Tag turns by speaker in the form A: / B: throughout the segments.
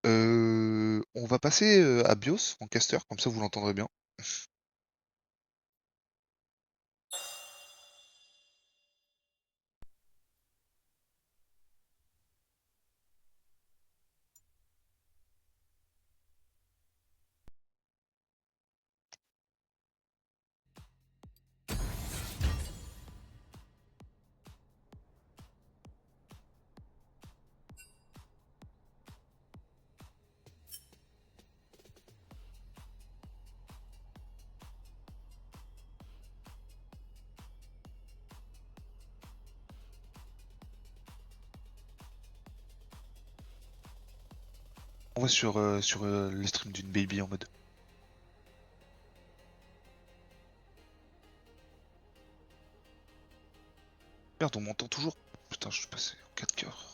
A: On va passer, à BIOS en caster, comme ça vous l'entendrez bien. On va sur le stream d'une baby en mode. Merde, on m'entend toujours? Putain, je suis passé en 4 cœurs.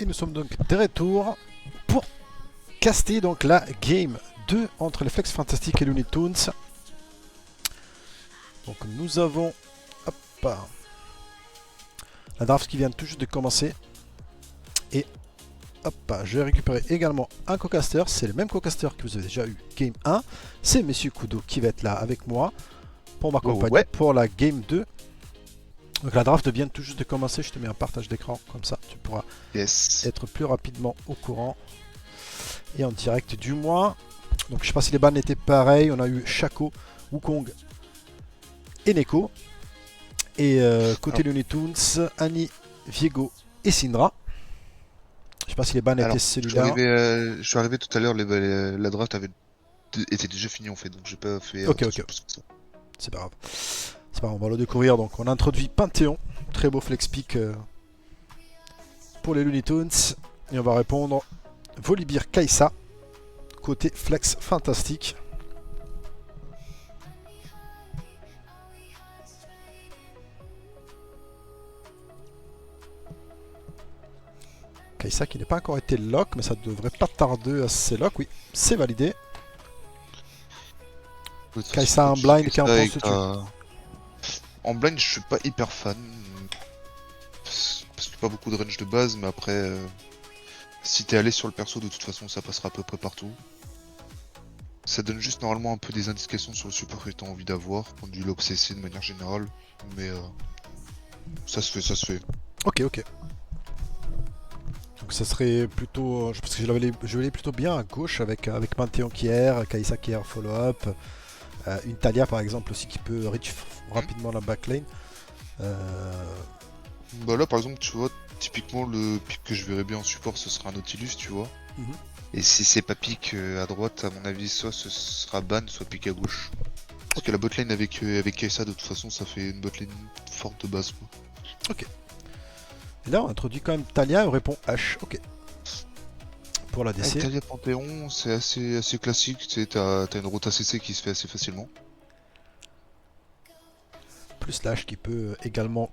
B: Et nous sommes donc de retour pour caster donc la game 2 entre les Flex Fantastic et Looney Tunes. Donc nous avons hop, la draft qui vient tout juste de commencer. Et hop, je vais récupérer également un co-caster. C'est le même co-caster que vous avez déjà eu game 1. C'est Monsieur Kudo qui va être là avec moi pour m'accompagner pour la game 2. Donc la draft vient tout juste de commencer. Je te mets un partage d'écran comme ça tu pourras être plus rapidement au courant et en direct du mois. Donc je sais pas si les bannes étaient pareils. On a eu Shaco, Wukong et Neko. Et côté Looney Tunes, Annie, Viego et Syndra. Je sais pas si les bannes étaient celui-là.
A: Je suis arrivé tout à l'heure, la draft était déjà finie en fait, donc j'ai pas fait
B: Ok.
A: plus que ça.
B: C'est pas grave. C'est pas grave, on va le découvrir. Donc on a introduit Panthéon. Très beau flex pick pour les Looney Tunes. Et on va répondre Volibear Kai'Sa. Côté flex fantastique. Kai'Sa qui n'a pas encore été lock, mais ça devrait pas tarder à se lock. Oui, c'est validé. Kai'Sa en blind, qu'en penses-tu?
A: En blind, je suis pas hyper fan. Parce qu'il n'y a pas beaucoup de range de base, mais après, si t'es allé sur le perso, de toute façon, ça passera à peu près partout. Ça donne juste normalement un peu des indications sur le support que t'as envie d'avoir, point de vue lock CC de manière générale, mais ça se fait.
B: Ok. Donc ça serait plutôt, parce que je l'ai plutôt bien à gauche avec Panthéon qui erre, Kai'Sa qui erre follow-up, une Talia par exemple aussi qui peut reach rapidement la backlane.
A: Bah là par exemple tu vois, typiquement le pick que je verrais bien en support ce sera un Nautilus tu vois. Et si c'est pas pick à droite, à mon avis soit ce sera ban, soit pick à gauche. Parce que la botlane avec Kai'Sa de toute façon ça fait une botlane forte de base quoi.
B: Ok. Et là on introduit quand même Talia et on répond H, ok. Pour la DC.
A: Talia Panthéon c'est assez classique, tu sais, t'as une rota CC qui se fait assez facilement.
B: Plus l'H qui peut également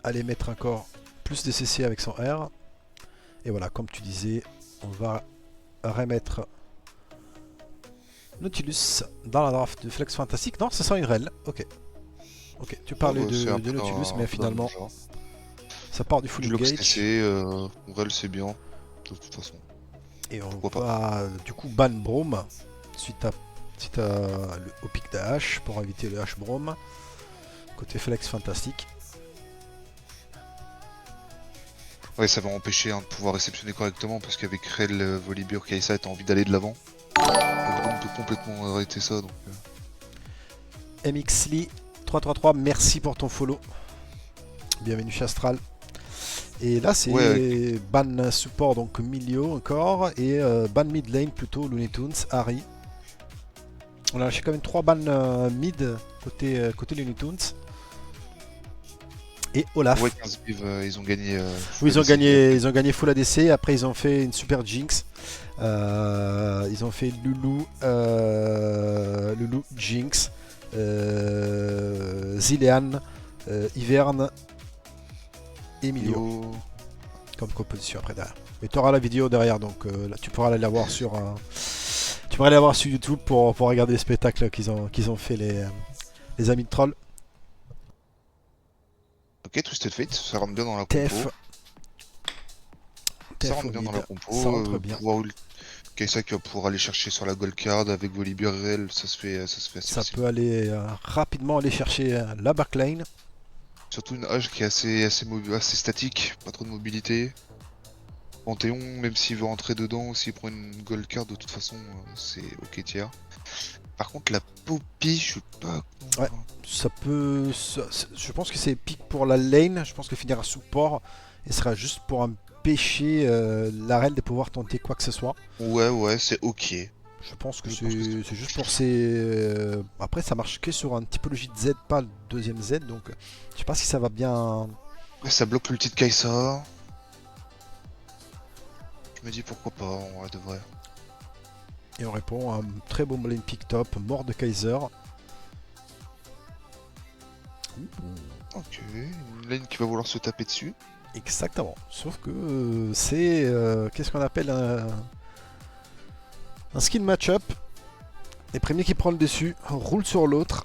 B: aller mettre encore plus de CC avec son R. Et voilà, comme tu disais, on va remettre Nautilus dans la draft de Flex Fantastic. Non, ce sera une rel. Ok, tu parlais de Nautilus, mais finalement, ça part du full engage.
A: Rel c'est bien, de toute façon.
B: Et on va du coup ban Braum suite au pic d'H pour éviter le H Braum. Côté Flex Fantastic.
A: Ouais, ça va empêcher de pouvoir réceptionner correctement parce qu'avec Rel, Volibear, Kai'Sa, t'as envie d'aller de l'avant. On peut complètement arrêter ça donc.
B: MXLI 333, merci pour ton follow. Bienvenue chez Astral. Et là c'est ban support donc Milio encore et ban mid lane plutôt Looney Tunes, Harry. On a lâché quand même 3 bans mid côté Looney Tunes. Et Olaf.
A: Ouais, 15 bives, ils ont gagné.
B: Oui, ils ont gagné full ADC. Après, ils ont fait une super Jinx. Ils ont fait Lulu, Jinx, Zilean, Hiverne et Milio. Comme composition après derrière. Mais tu auras la vidéo derrière, donc là, tu pourras aller la voir sur. Tu pourras aller la voir sur YouTube pour regarder les spectacles qu'ils ont fait les amis de troll.
A: Ok, Twisted Fate, ça rentre bien dans la compo. Ça rentre bien dans la compo.
B: Ça rentre bien.
A: Kai'Sa qui va pouvoir aller chercher sur la gold card avec Volibear Rel, ça se fait assez facile.
B: Ça peut aller rapidement aller chercher la backlane.
A: Surtout une H qui est assez statique, pas trop de mobilité. Panthéon, même s'il veut rentrer dedans, s'il prend une gold card, de toute façon, c'est ok tiers. Par contre, la Poppy, je suis pas.
B: Ouais, ça peut. Je pense que c'est pick pour la lane. Je pense qu'elle finira support et sera juste pour empêcher la rel de pouvoir tenter quoi que ce soit.
A: Ouais, c'est ok.
B: Je pense que c'est juste pour ces. Après, ça marche que sur une typologie de Z, pas le deuxième Z. Donc, je sais pas si ça va bien.
A: Ouais, ça bloque l'ulti de Kai'Sa. Je me dis pourquoi pas, en vrai de vrai.
B: Et on répond à un très beau lane pick top, mort de Kaiser.
A: Ok, une lane qui va vouloir se taper dessus.
B: Exactement. Sauf que c'est qu'est-ce qu'on appelle un skill match-up. Les premiers qui prennent le dessus roulent sur l'autre.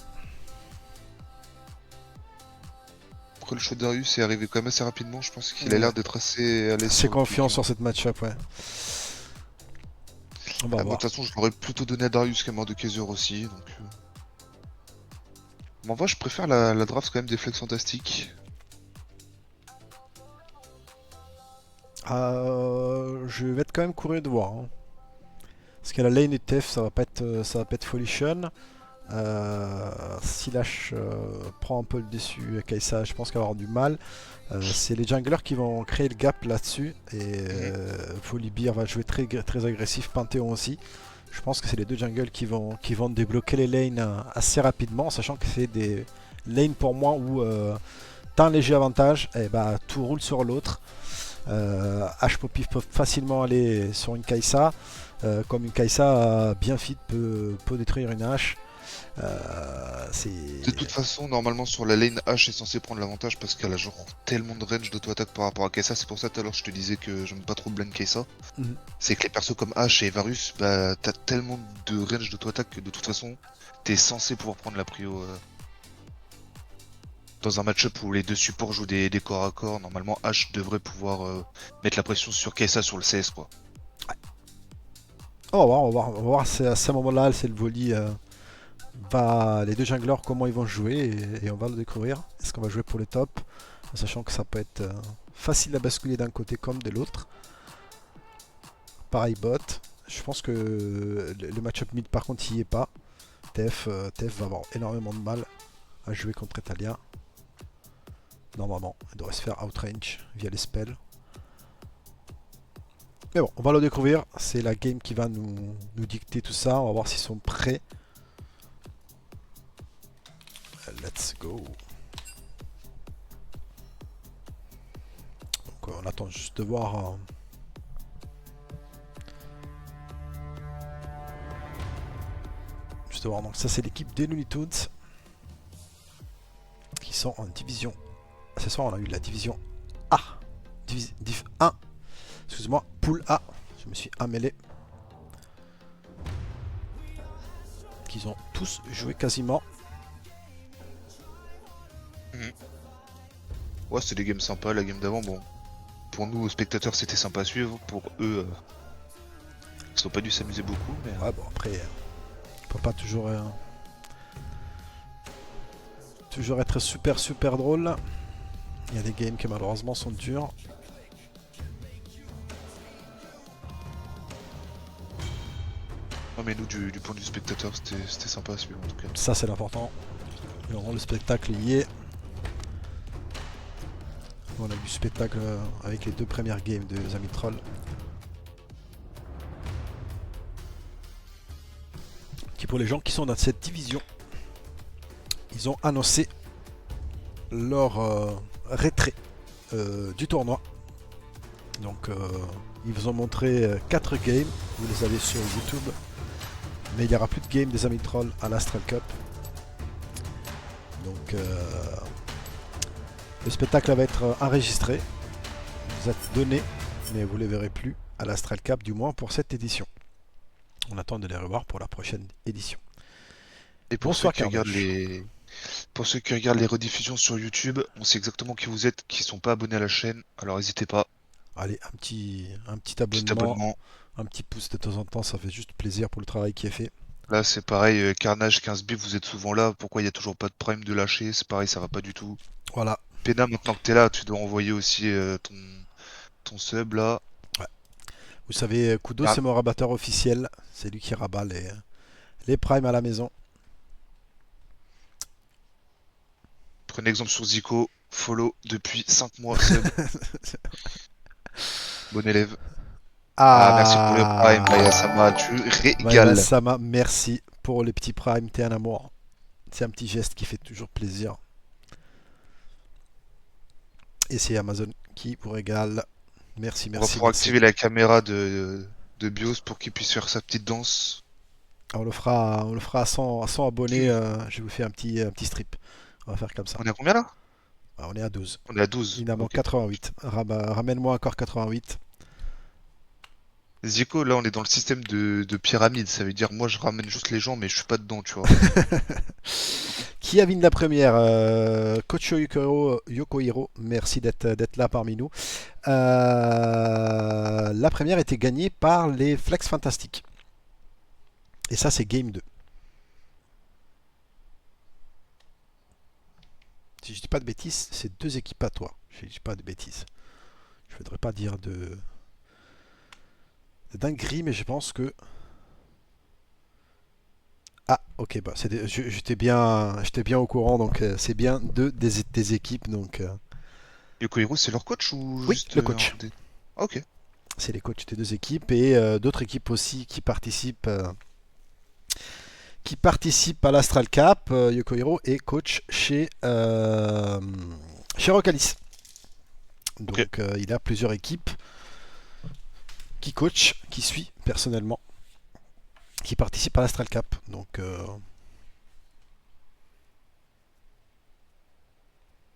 A: Après, le choix de Darius est arrivé quand même assez rapidement. Je pense qu'il a l'air d'être assez à l'aise
B: C'est
A: sur le
B: confiant
A: pick,
B: sur cette match-up, ouais. On va
A: moi, de
B: voir.
A: toute façon, je l'aurais plutôt donné à Darius qu'à Mordekaiser aussi. Donc, Mais en vrai, je préfère la draft quand même des flex fantastiques.
B: Je vais être quand même curieux de voir. Hein. Parce que la lane et TF, ça va pas être folichon. Si Lash prend un peu le dessus, Kai'Sa, je pense qu'il va avoir du mal. C'est les junglers qui vont créer le gap là-dessus. Et Volibear va jouer très, très agressif, Panthéon aussi. Je pense que c'est les deux jungles qui vont débloquer les lanes assez rapidement, sachant que c'est des lanes pour moi où t'as un léger avantage, et bah tout roule sur l'autre. H-Poppy peut facilement aller sur une Kai'Sa, comme une Kai'Sa bien fit peut détruire une H.
A: De toute façon, normalement sur la lane H est censé prendre l'avantage parce qu'elle a genre tellement de range d'auto-attaque par rapport à Kai'Sa. C'est pour ça tout à l'heure je te disais que j'aime pas trop blend Kai'Sa. C'est que les persos comme H et Varus, bah t'as tellement de range d'auto-attaque que de toute façon t'es censé pouvoir prendre la prio dans un match-up où les deux supports jouent des corps à corps. Normalement H devrait pouvoir mettre la pression sur Kai'Sa sur le CS quoi.
B: On va voir, on va voir à ce moment-là, c'est le volley. Les deux junglers, comment ils vont jouer et on va le découvrir. Est-ce qu'on va jouer pour le top, en sachant que ça peut être facile à basculer d'un côté comme de l'autre. Pareil bot. Je pense que le match-up mid par contre il y est pas. TF va avoir énormément de mal à jouer contre Italia. Normalement, il devrait se faire outrange via les spells. Mais bon, on va le découvrir. C'est la game qui va nous dicter tout ça. On va voir s'ils sont prêts. Let's go. Donc on attend juste de voir. Juste de voir. Donc ça c'est l'équipe des Looney Tunes qui sont en division. Ce soir on a eu la division A. Div 1. Excuse-moi, pool A. Je me suis ammêlé. Qu'ils ont tous joué quasiment.
A: Ouais, c'était des games sympas. La game d'avant, bon, pour nous, spectateurs, c'était sympa à suivre. Pour eux, ils n'ont pas dû s'amuser beaucoup. Mais...
B: Ouais, bon, après, on peut pas toujours être super drôle. Il y a des games qui malheureusement sont durs.
A: Non, mais nous, du point de vue spectateur, c'était sympa à suivre en tout cas.
B: Ça, c'est l'important. Le spectacle y est. On a du spectacle avec les deux premières games de Zamitroll. Qui pour les gens qui sont dans cette division, ils ont annoncé leur retrait du tournoi. Donc ils vous ont montré 4 games, vous les avez sur YouTube. Mais il n'y aura plus de game des Zamitroll à l'Astral Cup. Donc le spectacle va être enregistré, vous êtes donné, mais vous ne les verrez plus à l'Astral Cup, du moins pour cette édition. On attend de les revoir pour la prochaine édition.
A: Et pour ceux qui regardent les rediffusions sur YouTube, on sait exactement qui vous êtes, qui sont pas abonnés à la chaîne, alors n'hésitez pas.
B: Allez, un petit abonnement, un petit pouce de temps en temps, ça fait juste plaisir pour le travail qui est fait.
A: Là c'est pareil, Carnage 15B, vous êtes souvent là, pourquoi il n'y a toujours pas de prime de lâcher, c'est pareil, ça va pas du tout.
B: Voilà.
A: Pena, maintenant que t'es là, tu dois envoyer aussi ton sub là.
B: Ouais. Vous savez, Kudo c'est mon rabatteur officiel, c'est lui qui rabat les primes à la maison.
A: Prenez exemple sur Zico, follow depuis 5 mois sub. Bon élève. Merci pour le prime, Bayasama, tu régales.
B: Bayasama, merci pour les petits primes, t'es un amour. C'est un petit geste qui fait toujours plaisir. Et c'est Amazon qui vous régale. Merci.
A: On va pouvoir activer la caméra de BIOS pour qu'il puisse faire sa petite danse.
B: On le fera à 100 abonnés. Je vous fais un petit strip. On va faire comme ça.
A: On est à combien là?
B: Ah, on est à 12.
A: On est à 12.
B: Il en manque
A: Ok.
B: 88. Ramène-moi encore 88.
A: Zico, là, on est dans le système de pyramide. Ça veut dire, moi, je ramène juste les gens, mais je suis pas dedans, tu vois.
B: Qui a win la première? Coach Yokohiro, merci d'être là parmi nous. La première était gagnée par les Flex Fantastiques. Et ça, c'est Game 2. Si je dis pas de bêtises, c'est 2 équipes à toi. Je dis pas de bêtises. Je voudrais pas dire de dinguerie, mais je pense que... Ah, ok, bah, j'étais bien au courant, donc c'est bien des équipes, donc...
A: Yokohiro, c'est leur coach ou
B: Oui,
A: juste
B: le
A: un
B: coach.
A: des... Ah, ok.
B: C'est les coachs des 2 équipes et d'autres équipes aussi qui participent à l'Astral Cup. Yokohiro est coach chez Rocalis.
A: Ok.
B: Donc il a plusieurs équipes qui coach, qui suit personnellement, qui participent à l'Astral Cup. Donc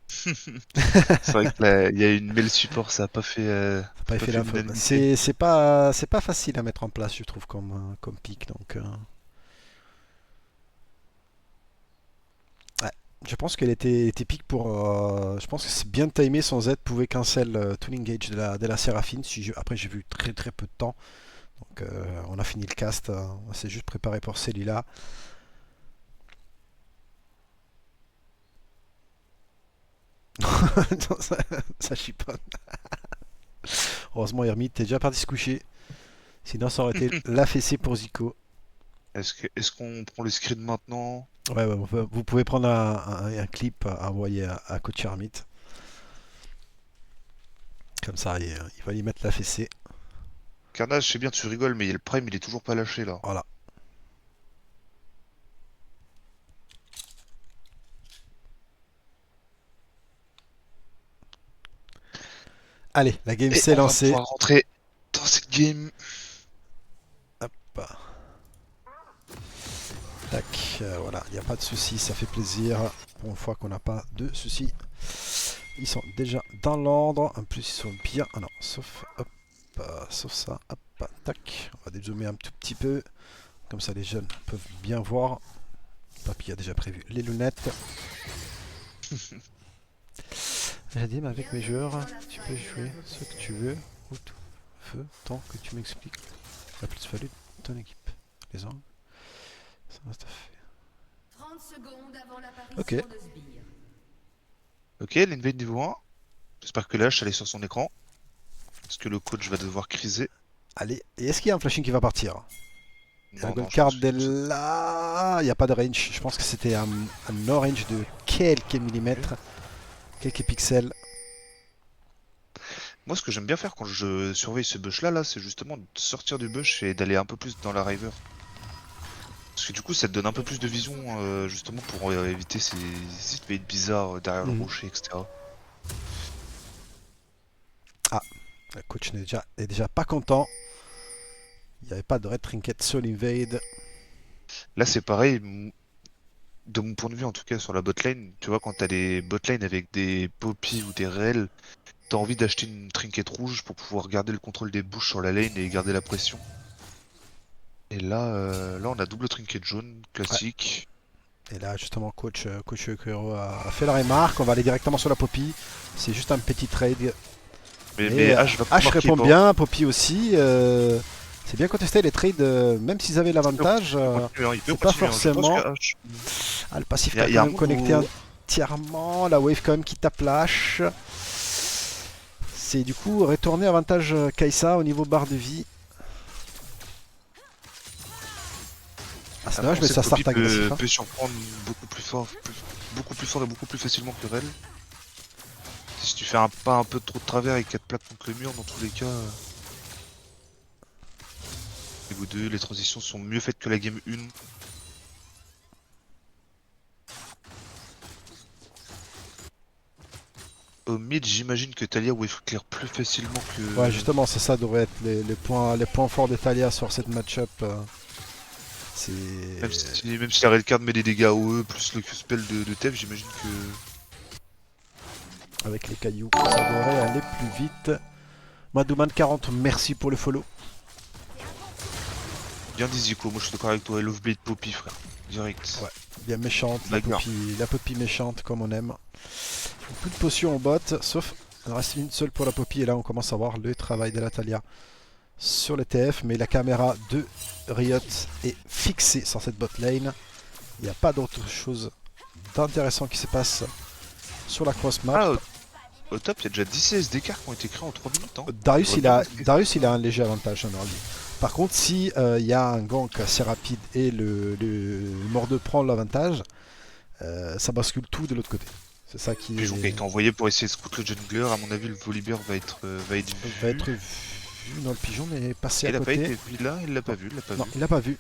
A: C'est vrai que là, il y a une belle support,
B: ça n'a pas
A: ça a pas
B: fait
A: fait
B: l'info.
A: l'unanimité.
B: C'est pas facile à mettre en place, je trouve, comme pic. Donc ouais. Je pense qu'elle était pique pour. Je pense que c'est bien timé. Son Z pouvait cancel tout l'engage de la Séraphine. Après, j'ai vu très très peu de temps. Donc, on a fini le cast. On s'est juste préparé pour celui-là. Non, ça chiponne. Heureusement, Hermite, t'es déjà parti se coucher. Sinon, ça aurait été la fessée pour Zico.
A: Est-ce qu'on prend le screen maintenant?
B: Ouais, ouais, vous pouvez prendre un clip à envoyer à Coach Hermite. Comme ça, il va lui mettre la fessée.
A: Carnage, je sais bien, tu rigoles, mais le prime, il est toujours pas lâché, là.
B: Voilà. Allez, la game
A: Et
B: s'est
A: on va
B: lancée.
A: pouvoir rentrer dans cette game.
B: Hop. Tac, voilà, il n'y a pas de souci, ça fait plaisir. Pour une fois qu'on n'a pas de soucis. Ils sont déjà dans l'ordre. En plus, ils sont bien. Ah non, sauf, hop, sauf ça. Hop, tac. On va dézoomer un tout petit peu. Comme ça, les jeunes peuvent bien voir. Papy a déjà prévu les lunettes. J'ai dit, mais avec mes joueurs, tu peux jouer ce que tu veux, où tu veux, tant que tu m'expliques la plus-value de ton équipe. Les angles, ça reste à faire.
C: 30 secondes avant
B: Ok,
C: l'apparition de sbires.
A: Ok, l'invade niveau 1. J'espère que l'âge allait sur son écran. Parce que le coach va devoir criser.
B: allez. Et est-ce qu'il y a un flashing qui va partir? La
A: Non,
B: gold
A: non, je
B: card
A: pense
B: est
A: que ça...
B: là. Il n'y a pas de range. Je pense que c'était un no-range de quelques millimètres, quelques pixels.
A: Moi, ce que j'aime bien faire quand je surveille ce bush-là, c'est justement de sortir du bush et d'aller un peu plus dans la river. Parce que du coup, ça te donne un peu plus de vision, justement, pour éviter ces evades bizarres derrière le
B: Mhm.
A: rocher, etc.
B: Ah, le coach est déjà pas content. Il n'y avait pas de red trinket sur l'invade.
A: Là, c'est pareil, de mon point de vue, en tout cas, sur la botlane, tu vois, quand t'as des botlane avec des poppies ou des rels, t'as envie d'acheter une trinket rouge pour pouvoir garder le contrôle des bush sur la lane et garder la pression. Et là, là, on a double trinket jaune,
B: Ouais.
A: classique.
B: Et là, justement, coach Yukiro a fait la remarque. On va aller directement sur la Poppy. C'est juste un petit trade.
A: Mais
B: Mais
A: H va pas
B: H
A: marquer,
B: répond
A: pas.
B: bien, Poppy aussi. C'est bien contesté les trades, même s'ils avaient l'avantage.
A: Il peut continuer, hein, il peut
B: C'est pas
A: continuer, hein. Je pense que
B: forcément.
A: H...
B: Ah, le passif
A: Il y a,
B: est
A: il y
B: quand
A: a un
B: même
A: monde
B: connecté
A: où...
B: entièrement. La wave quand même qui tape la hache. C'est du coup retourner avantage Kaisa au niveau barre de vie. Ah, c'est dommage,
A: On
B: mais
A: sait que
B: ça
A: Poppy
B: start agressif. Hein.
A: peut surprendre beaucoup plus fort et beaucoup plus facilement que Rel. Si tu fais pas un peu trop de travers et 4 plaques contre le mur, dans tous les cas... Niveau 2, les transitions sont mieux faites que la game 1. Au mid, j'imagine que Talia wave clear plus facilement que...
B: Ouais, justement, c'est ça devrait être les points forts de Talia sur cette match-up. C'est.
A: Même si la red card met des dégâts OE plus le Q-spell de Tev, j'imagine que...
B: Avec les cailloux, ça devrait aller plus vite. Madouman40, merci pour le follow.
A: Bien dit Zico, moi je suis d'accord avec toi, Love Blade Poppy frère, direct.
B: Ouais, bien méchante, la Poppy méchante comme on aime. Plus de potions au bot, sauf il en reste une seule pour la Poppy et là on commence à voir le travail de la Talia sur les TF, mais la caméra de Riot est fixée sur cette bot lane. Il n'y a pas d'autre chose d'intéressant qui se passe sur la cross map.
A: Ah, au top, il y a déjà 10 CS d'écart qui ont été créés en 3 minutes. Hein.
B: Darius il a un léger avantage en early. Par contre, si il y a un gank assez rapide et le Mordeux prend l'avantage, ça bascule tout de l'autre côté. C'est ça qui
A: Pigeon qui a été envoyé pour essayer de scout le jungler. À mon avis, le Volibear va être vu.
B: Vu dans le pigeon, mais passé à côté.
A: Il a pas été vu là, il l'a pas vu.
B: Non, il l'a pas vu.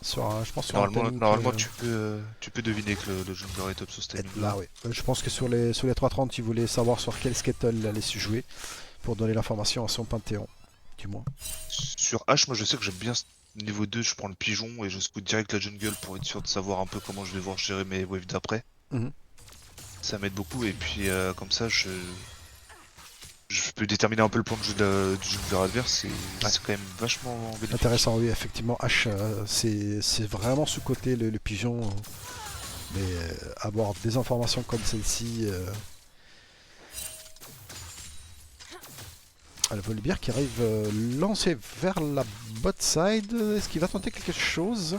B: Je pense sur
A: normalement tu peux deviner que le jungler est top sur ce timing
B: là. Oui. Je pense que sur les 3.30, il voulait savoir sur quel skettle il allait se jouer pour donner l'information à son panthéon, du moins.
A: Sur H, moi je sais que j'aime bien niveau 2, je prends le pigeon et je scout direct la jungle pour être sûr de savoir un peu comment je vais voir gérer mes waves d'après. Ça m'aide beaucoup et puis comme ça je peux déterminer un peu le plan de jeu du jungler adverse et c'est quand même vachement bénéfique.
B: Intéressant, oui, effectivement. H, c'est vraiment sous-côté le pigeon. Mais avoir des informations comme celle-ci. Le Volibear qui arrive lancé vers la bot side. Est-ce qu'il va tenter quelque chose?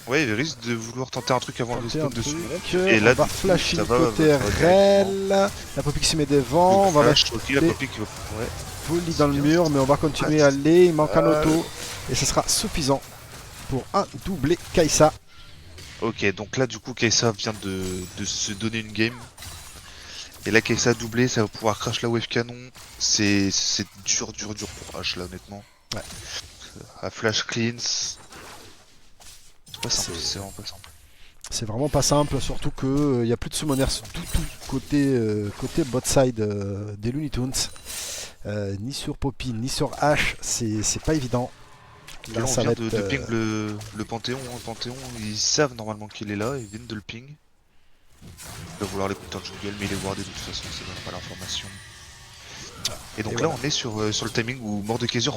A: Ouais, il risque de vouloir tenter un truc avant le respawn dessus.
B: Et là, on va flasher du côté Rel. La Poppy qui se met devant. On va mettre
A: la Poppy qui va...
B: Volley dans le mur, mais on va continuer à aller. Il manque un auto. Et ce sera suffisant pour un doublé Kai'Sa.
A: Ok, donc là, du coup, Kai'Sa vient de se donner une game. Et là, Kai'Sa doublé, ça va pouvoir crash la wave canon. C'est dur pour H, là, honnêtement.
B: Ouais.
A: À flash cleans. C'est vraiment pas simple.
B: C'est vraiment pas simple, surtout qu'il n'y a plus de summoners du tout côté bot side des Looney Tunes. Ni sur Poppy, ni sur H, c'est pas évident.
A: Là, on vient de ping le Panthéon. Le Panthéon, ils savent normalement qu'il est là, ils viennent de le ping. Il va vouloir les counters jungle, mais il est wardé de toute façon, ça donne pas l'information. Et donc là, on est sur le timing où Mordekaiser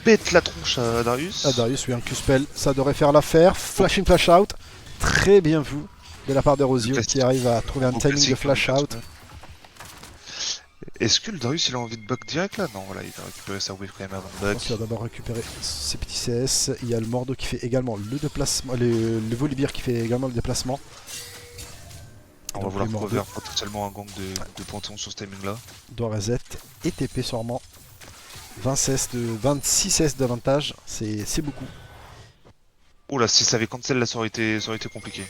A: pète la tronche à Darius.
B: Darius, oui, un Q-spell, ça devrait faire l'affaire. Flash in, flash out. Très bien vu de la part de Rosio qui arrive à trouver un timing de flash out.
A: Est-ce que le Darius il a envie de back direct là? Non, voilà, il va récupérer sa wave quand même avant de back.
B: Il va d'abord récupérer ses petits CS. Il y a le Mordo qui fait également le déplacement, le Volibear qui fait également le déplacement.
A: On va vouloir cover potentiellement un gang de Panthéon sur ce timing là.
B: Doit reset et TP sûrement. 26 CS d'avantage, c'est beaucoup.
A: Oh là, si ça avait cancel là, ça aurait été compliqué.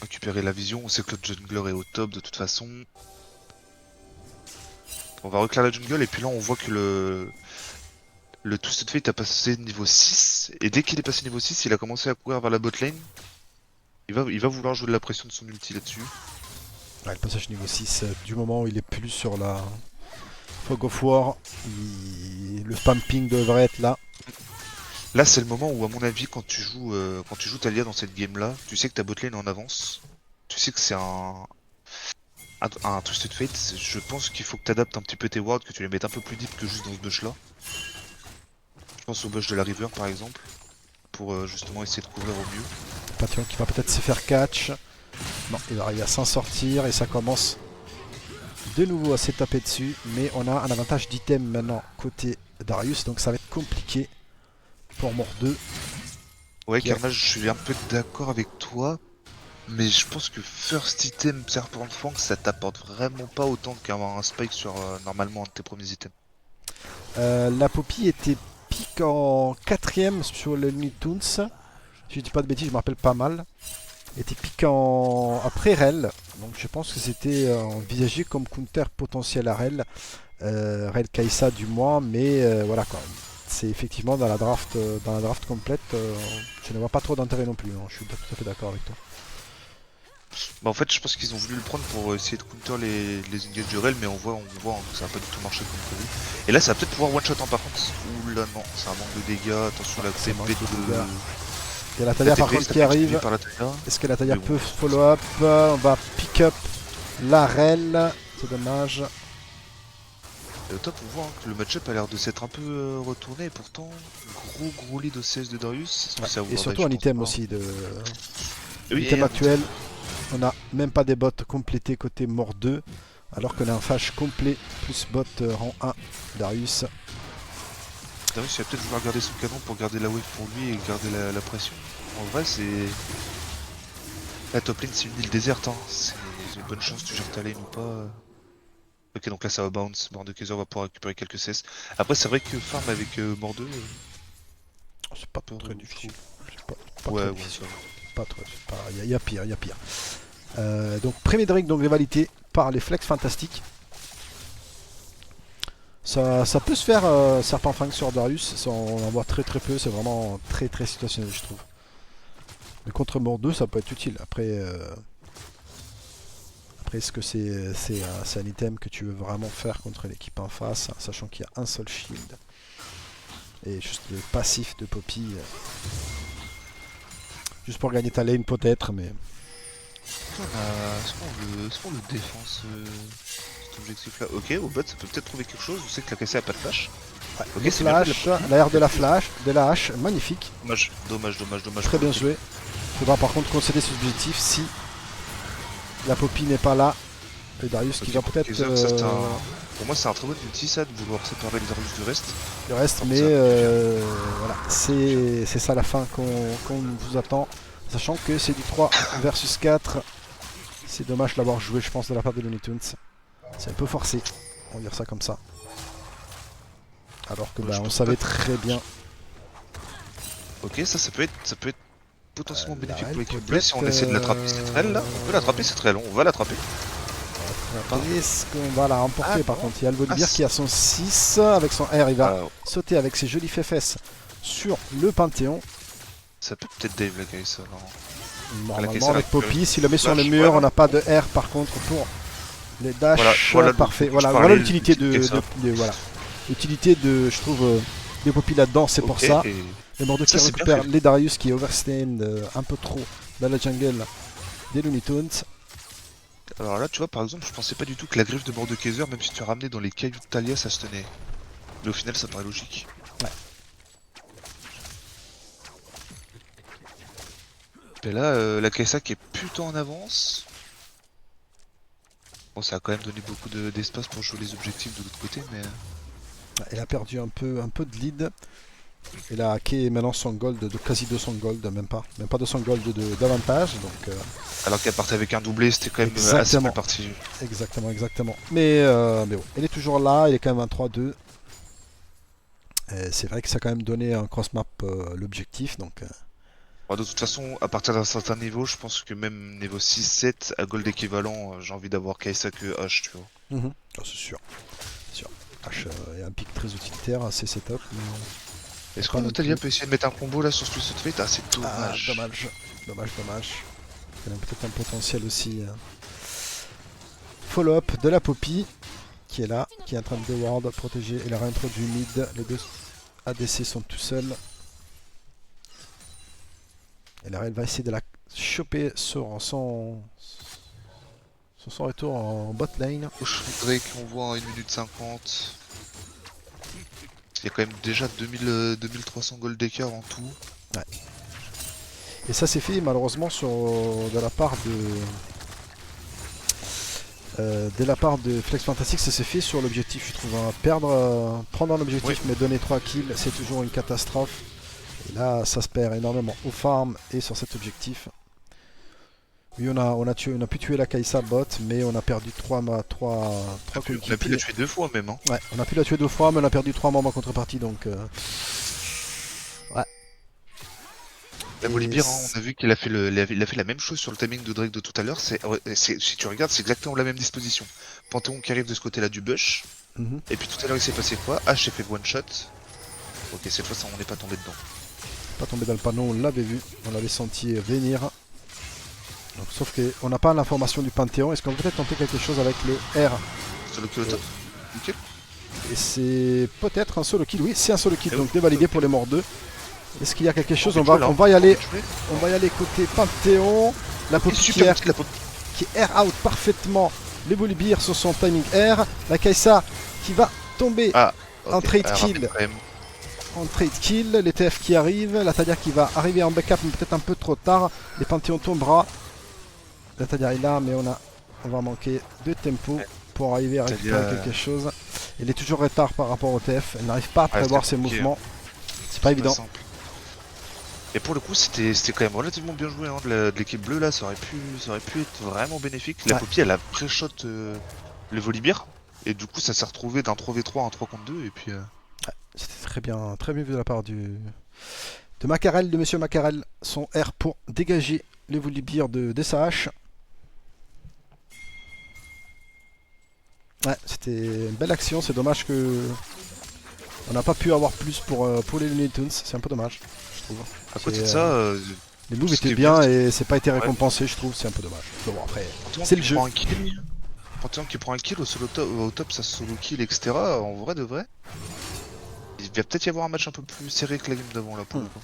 A: Récupérer la vision, on sait que le jungler est au top de toute façon. On va reclarer la jungle et puis là on voit que le Twisted Fate a passé niveau 6. Et dès qu'il est passé niveau 6, il a commencé à courir vers la bot lane. Il va vouloir jouer de la pression de son ulti là-dessus.
B: Ouais, le passage niveau 6, du moment où il est plus sur la Fog of War, le spamping devrait être là.
A: Là c'est le moment où à mon avis quand tu joues Talia dans cette game là, tu sais que ta botlane est en avance. Tu sais que c'est un Twisted Fate. Je pense qu'il faut que tu adaptes un petit peu tes wards, que tu les mettes un peu plus deep que juste dans ce bush là. Je pense au bush de la river par exemple, pour justement essayer de couvrir au mieux.
B: Panthéon qui va peut-être se faire catch. Non, il va arriver à s'en sortir et ça commence de nouveau à se taper dessus. Mais on a un avantage d'item maintenant côté Darius, donc ça va être compliqué pour Mordeux.
A: Ouais, Carnage, je suis un peu d'accord avec toi. Mais je pense que first item Serpent Fang, ça t'apporte vraiment pas autant qu'un spike sur normalement un de tes premiers items.
B: La Poppy était pique en 4ème sur le Looney Tunes. Si je dis pas de bêtises, je me rappelle pas mal. Était pique après Rel. Donc je pense que c'était envisagé comme counter potentiel à Rel. Rel Kai'Sa du moins, mais voilà quoi. C'est effectivement dans la draft complète, je ne vois pas trop d'intérêt non plus, hein. Je suis tout à fait d'accord avec toi.
A: Bah en fait je pense qu'ils ont voulu le prendre pour essayer de counter les engages du Rel, mais on voit que ça va pas du tout marcher comme prévu. Et là ça va peut-être pouvoir one shot par contre. Ouh là non, c'est un manque de dégâts, attention la TP
B: Il y a la Talia par contre qui arrive.
A: Par la Talia.
B: Est-ce que la Talia
A: Mais bon.
B: peut follow up? On va pick up la Rel. C'est dommage.
A: Et au top, on voit hein, que le match-up a l'air de s'être un peu retourné. Et pourtant, gros lead au CS de Darius. Est-ce que ça va
B: Et
A: vouloir
B: surtout
A: dire,
B: un
A: je pense
B: item
A: pas.
B: aussi.
A: Oui,
B: L'item
A: et un
B: actuel. On n'a même pas des bots complétés côté mort 2. Alors qu'on a un flash complet plus bot rang 1 Darius.
A: Darius, il va peut-être vouloir garder son canon pour garder la wave pour lui et garder la pression. En vrai, c'est. La top lane, c'est une île déserte. Hein. Ils ont bonne chance, tu gères ta lane ou pas. Ok, donc là, ça va bounce. Mordekaiser va pouvoir récupérer quelques CS. Après, c'est vrai que farm avec Mordeux.
B: C'est pas
A: Pas
B: très
A: vraiment
B: difficile.
A: trop.
B: C'est pas
A: Ouais,
B: très
A: ouais,
B: difficile.
A: ça va.
B: Pas trop. Il y a pire, il y a pire. Donc premier Drake, donc rivalité par les flex fantastiques. Ça peut se faire Serpent Fang sur Darius, ça, on en voit très peu, c'est vraiment très situationnel je trouve. Mais contre mort 2 ça peut être utile. Après est-ce que c'est un item que tu veux vraiment faire contre l'équipe en face, hein, sachant qu'il y a un seul shield. Et juste le passif de Poppy. Juste pour gagner ta lane peut-être, mais...
A: Est-ce qu'on le défend cet objectif-là? Ok, au bot, ça peut peut-être trouver quelque chose. Je sais que la KC a pas de flash.
B: Ouais,
A: Ok,
B: le
A: c'est bien
B: flash,
A: fait,
B: l'air de la flash, de la hache, magnifique.
A: Dommage.
B: Très bien joué. Faudra par contre concéder ce objectif si la Poppy n'est pas là. Et Darius qui va peut-être
A: Pour moi, c'est un très bon outil ça de vouloir séparer les Darius du reste.
B: le reste,
A: Comme
B: mais
A: ça.
B: voilà, c'est ça la fin qu'on vous attend. Sachant que c'est du 3 versus 4. C'est dommage de l'avoir joué, je pense, de la part de Looney Tunes. C'est un peu forcé, on va dire ça comme ça. Alors que
A: Je
B: bah, on
A: pense
B: savait
A: pas.
B: très bien.
A: Ok, ça peut être potentiellement bénéfique
B: la
A: pour
B: Rel
A: l'équipe bleue si on essaie de l'attraper cette Rel là. On peut l'attraper cette Rel, on va l'attraper.
B: Est-ce qu'on va la remporter par
A: non.
B: contre? Il y a le Volibear
A: Ah,
B: qui a son 6 avec son R, il va
A: Ah,
B: sauter avec ses jolis fesses sur le Panthéon.
A: ça peut peut-être Dave la gueule ça. Non.
B: Normalement
A: Caisse, elle
B: avec
A: a
B: Poppy, s'il le met sur le
A: Flash,
B: mur,
A: voilà.
B: on n'a pas de R par contre pour les dash.
A: Voilà le-
B: Parfait.
A: je
B: Voilà
A: parlais
B: l'utilité
A: de Caisse,
B: voilà. L'utilité de, je trouve, des Poppy là-dedans, c'est pour
A: Ok,
B: ça.
A: et-
B: Les Mordeaux qui
A: ça, c'est bien
B: récupèrent
A: fait.
B: les Darius qui est overstand un peu trop dans la jungle des Looney Tunes.
A: Alors là, tu vois, par exemple, je pensais pas du tout que la griffe de Mordekaiser, même si tu as ramené dans les cailloux de Talia, ça se tenait. Mais au final, ça paraît logique.
B: Ouais.
A: Et là, la KSA qui est plutôt en avance. Bon, ça a quand même donné beaucoup d'espace pour jouer les objectifs de l'autre côté, mais...
B: Elle a perdu un peu de lead. Elle a hacké maintenant son gold de quasi 200 gold, même pas 200 gold d'avantage. Donc,
A: Alors qu'elle partait avec un doublé, c'était quand même assez
B: Exactement.
A: mal parti.
B: exactement. Mais bon, elle est toujours là, elle est quand même 1-3-2. C'est vrai que ça a quand même donné un cross-map l'objectif. Donc,
A: Bon, de toute façon, à partir d'un certain niveau, je pense que même niveau 6-7, à gold équivalent, j'ai envie d'avoir KSA que H, tu vois.
B: ah, c'est sûr. H est un pic très utilitaire, c'est setup. Mais...
A: Est-ce
B: pas
A: que
B: non
A: Natalia
B: plus.
A: peut essayer de mettre un combo là sur ce Twisted Fate? Ah, c'est
B: Ah,
A: dommage.
B: dommage. Elle a peut-être un potentiel aussi. Follow-up de la Poppy qui est là, qui est en train de ward, protéger. Elle a réintroduit mid. Les deux ADC sont tout seuls. Et là, elle va essayer de la choper sur son retour en bot lane.
A: Je voudrais qu'on voit en 1 minute 50. Il y a quand même déjà 2300 gold d'écart en tout.
B: Et ça s'est fait malheureusement de la part de Flex Fantastic, ça s'est fait sur l'objectif, je trouve. Prendre un objectif
A: Oui.
B: mais donner 3 kills, c'est toujours une catastrophe. Et là, ça se perd énormément au farm et sur cet objectif. Oui, on a pu tuer la Kai'Sa bot, mais on a perdu 3
A: On a pu la
B: coéquipiers.
A: tuer 2 fois même. Hein.
B: Ouais, on a pu la tuer 2 fois, mais on a perdu 3 membres en contrepartie, donc... ouais.
A: La
B: Et
A: Volibear, hein, on a vu qu'il a fait il a fait la même chose sur le timing de Drake de tout à l'heure. Si tu regardes, c'est exactement la même disposition. Panthéon qui arrive de ce côté-là du bush.
B: Mhm.
A: Et puis tout à l'heure, il s'est passé quoi? H s'est fait one shot. Ok, cette fois, ça, on n'est pas tombé dedans.
B: Pas tombé dans le panneau, on l'avait vu, on l'avait senti venir. Donc, sauf qu'on n'a pas l'information du Panthéon. Est-ce qu'on peut peut-être tenter quelque chose avec le R?
A: Solo kill au top. Ok.
B: Et c'est peut-être un solo kill, oui, c'est un solo kill,
A: Et
B: donc
A: oui.
B: dévalidé pour les morts 2. Est-ce qu'il y a quelque chose?
A: On
B: On va y aller.
A: jouer.
B: On va y aller côté Panthéon. La Poppy qui
A: Super
B: air,
A: petite, la pop.
B: qui air out parfaitement les Volibear sur son timing air. La Kai'Sa qui va tomber
A: Ah,
B: en
A: ok,
B: trade
A: rapide
B: kill.
A: quand même.
B: En trade kill. Les TF qui arrivent. La Tadia qui va arriver en backup, mais peut-être un peu trop tard. Les Panthéon tombera. La Tadia est là, mais on va manquer de tempo pour arriver à récupérer
A: Tadia,
B: quelque chose. Elle est toujours en retard par rapport au TF. Elle n'arrive pas à prévoir
A: c'est
B: ses
A: compliqué,
B: mouvements. C'est pas évident.
A: simple. Et pour le coup, c'était quand même relativement bien joué hein, de l'équipe bleue là. Ça aurait pu être vraiment bénéfique. La
B: Ouais.
A: Poppy, elle a pré-shot les Volibear. Et du coup, ça s'est retrouvé d'un 3v3 à un 3 contre 2. Et puis.
B: C'était très bien vu de la part de Macarel, de Monsieur Macarel. Son R pour dégager les Volibear de SAH. Ouais, c'était une belle action. C'est dommage que on n'a pas pu avoir plus pour les Looney Tunes. C'est un peu dommage, je trouve.
A: À côté
B: C'est,
A: de ça,
B: les moves
A: ce qui
B: étaient
A: est
B: bien
A: bien,
B: et c'est pas été récompensé, je trouve. C'est un peu dommage. Mais bon, après, c'est le jeu.
A: Panthéon qui prend un kill au top, ça solo kill, etc. En vrai de vrai. Il va peut-être y avoir un match un peu plus serré que la game d'avant là pour le coup.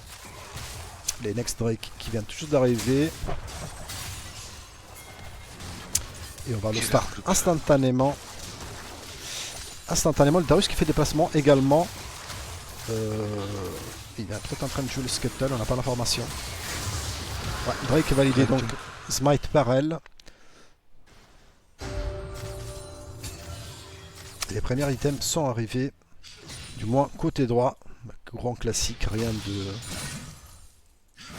B: Les Next Drake qui viennent tout juste d'arriver. Et on va le start instantanément. Instantanément, le Darius qui fait déplacement également. Il est peut-être en train de jouer le Scuttle, on n'a pas l'information. Ouais, Drake est validé donc Smite par elle. Les premiers items sont arrivés. Du moins côté droit. Grand classique, rien de.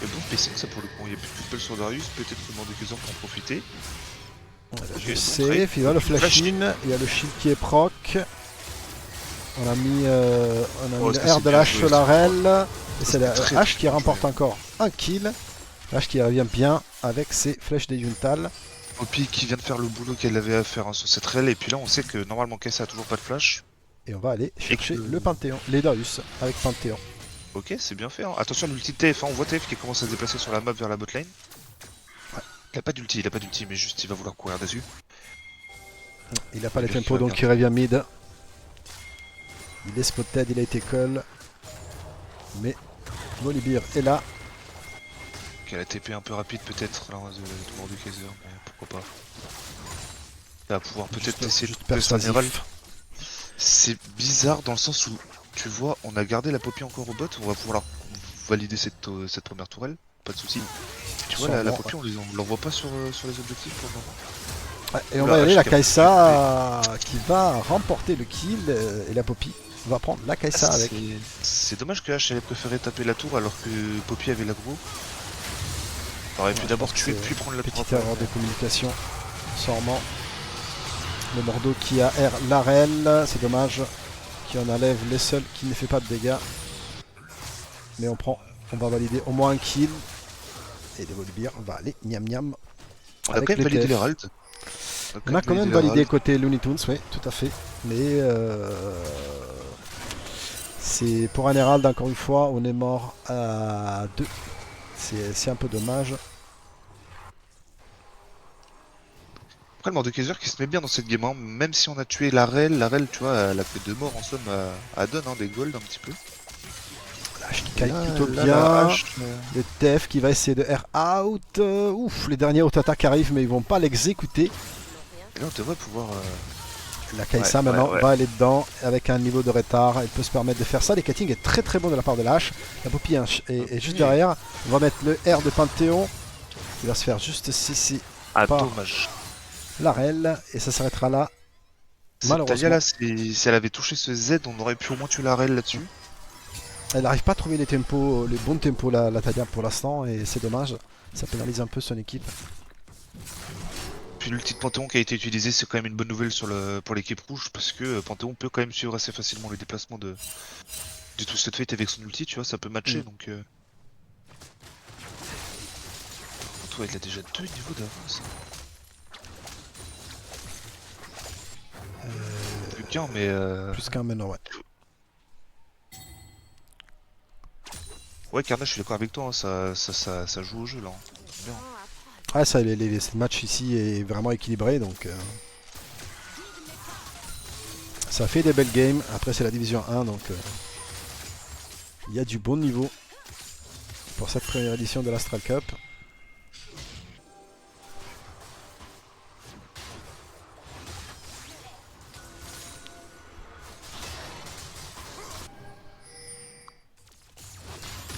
A: Et bon pacing ça pour le coup, il n'y a plus de spell sur Darius, peut-être que Mordekaiser pour en profiter.
B: Je
A: Ok,
B: sais, il y a le flash in, il y a le shield qui est proc. On a mis, le
A: ça,
B: R
A: c'est
B: de
A: bien
B: l'H
A: joué,
B: sur la rel. Et
A: Ça,
B: c'est la
A: c'était très,
B: H
A: très
B: qui
A: bien
B: remporte
A: joué.
B: encore un kill. H qui revient bien avec ses flèches des Yuntal.
A: Poppy qui vient de faire le boulot qu'elle avait à faire hein, sur cette rail, et puis là on sait que normalement Kai'Sa a toujours pas de flash.
B: Et on va aller chercher
A: que-
B: le Panthéon, les Darius avec Panthéon.
A: Ok, c'est bien fait. Hein. Attention à l'ulti de TF, hein. On voit TF qui commence à se déplacer sur la map vers la botlane. Il a pas d'ulti, mais juste il va vouloir courir dessus.
B: Il n'a pas les
A: Bien
B: tempos
A: sûr,
B: donc
A: bien
B: il revient mid. Il est spotted, il a été call. Mais Volibear est là.
A: Ok, la TP un peu rapide peut-être là de Mordekaiser, mais pourquoi pas. Il va pouvoir peut-être essayer
B: Juste
A: de sa Neral.
B: persuasif.
A: C'est bizarre dans le sens où, tu vois, on a gardé la Poppy encore au bot, on va pouvoir valider cette première tourelle, pas de soucis. Tu vois, la Poppy, on l'envoie pas sur les objectifs pour le moment.
B: Ouais, et on
A: Oula,
B: va y aller, la
A: H
B: Kai'Sa qui va remporter le kill et la Poppy va prendre la Kai'Sa avec.
A: C'est dommage que H avait préféré taper la tour alors que Poppy avait l'aggro. On aurait pu
B: Ouais,
A: d'abord
B: je pense
A: tuer
B: que
A: puis prendre la tour.
B: Petite erreur de communication, sûrement. Le Mordo qui a R l'Arel, c'est dommage qui en enlève les seuls qui ne fait pas de dégâts. Mais on va valider au moins un kill. Et les Volibear va aller niam niam.
A: On a quand même validé les Ralts.
B: On a quand même validé côté Looney Tunes, oui, tout à fait. Mais c'est pour un Herald, encore une fois, on est mort à 2. C'est un peu dommage.
A: Après le Mordekaiser qui se met bien dans cette game, hein. Même si on a tué la Rel, tu vois, elle a fait 2 morts en somme à Don, hein, des golds un petit peu.
B: H qui caille plutôt
A: Là,
B: bien.
A: la H,
B: Le TF qui va essayer de R out. Ouf, les derniers auto-attaques arrivent, mais ils vont pas l'exécuter.
A: et là on devrait pouvoir...
B: La Kai'Sa
A: Ouais,
B: maintenant
A: ouais.
B: va aller dedans avec un niveau de retard. Elle peut se permettre de faire ça. Les cutting est très bon de la part de la H. La Poppy est juste derrière. On va mettre le R de Panthéon. Il va se faire juste CC
A: Ah,
B: Pas.
A: dommage.
B: la rel. Et ça s'arrêtera là.
A: Cette
B: Malheureusement.
A: Talia là, si elle avait touché ce Z, on aurait pu au moins tuer la Rel là-dessus.
B: Elle n'arrive pas à trouver les tempos, les bons tempos la Talia pour l'instant. Et c'est dommage. Ça pénalise un peu son équipe.
A: Puis l'ulti de Panthéon qui a été utilisé, c'est quand même une bonne nouvelle pour l'équipe rouge parce que Panthéon peut quand même suivre assez facilement les déplacements du Twisted Fate avec son ulti, tu vois, ça peut matcher donc. Toi, il a déjà 2 niveaux d'avance. Plus qu'un, mais.
B: Plus qu'un maintenant, ouais.
A: Ouais, Carnage, je suis d'accord avec toi, hein, ça joue au jeu là. Hein. Bien.
B: Ouais, ça, le match ici est vraiment équilibré, donc ça fait des belles games. Après, c'est la division 1, donc il y a du bon niveau. pour cette première édition de l'Astral Cup.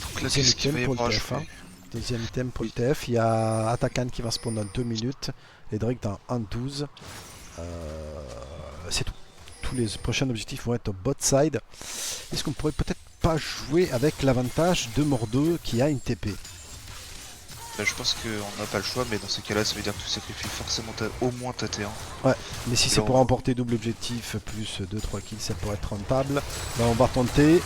A: Donc là,
B: Deuxième
A: qu'est-ce qu'il va y
B: item pour
A: avoir
B: le
A: à
B: TF.
A: jouer?
B: Deuxième item pour le TF. Il y a Atakan qui va spawn dans 2 minutes. Et Drake dans 1-12. C'est tout. Tous les prochains objectifs vont être au bot side. Est-ce qu'on pourrait peut-être pas jouer avec l'avantage de Mordo qui a une TP?
A: Bah, je pense qu'on n'a pas le choix, mais dans ces cas-là, ça veut dire que tu sacrifies forcément au moins ta T1.
B: Ouais, mais si c'est
A: Alors,
B: pour remporter double objectif plus 2-3 kills, ça pourrait être rentable. Là, on va tenter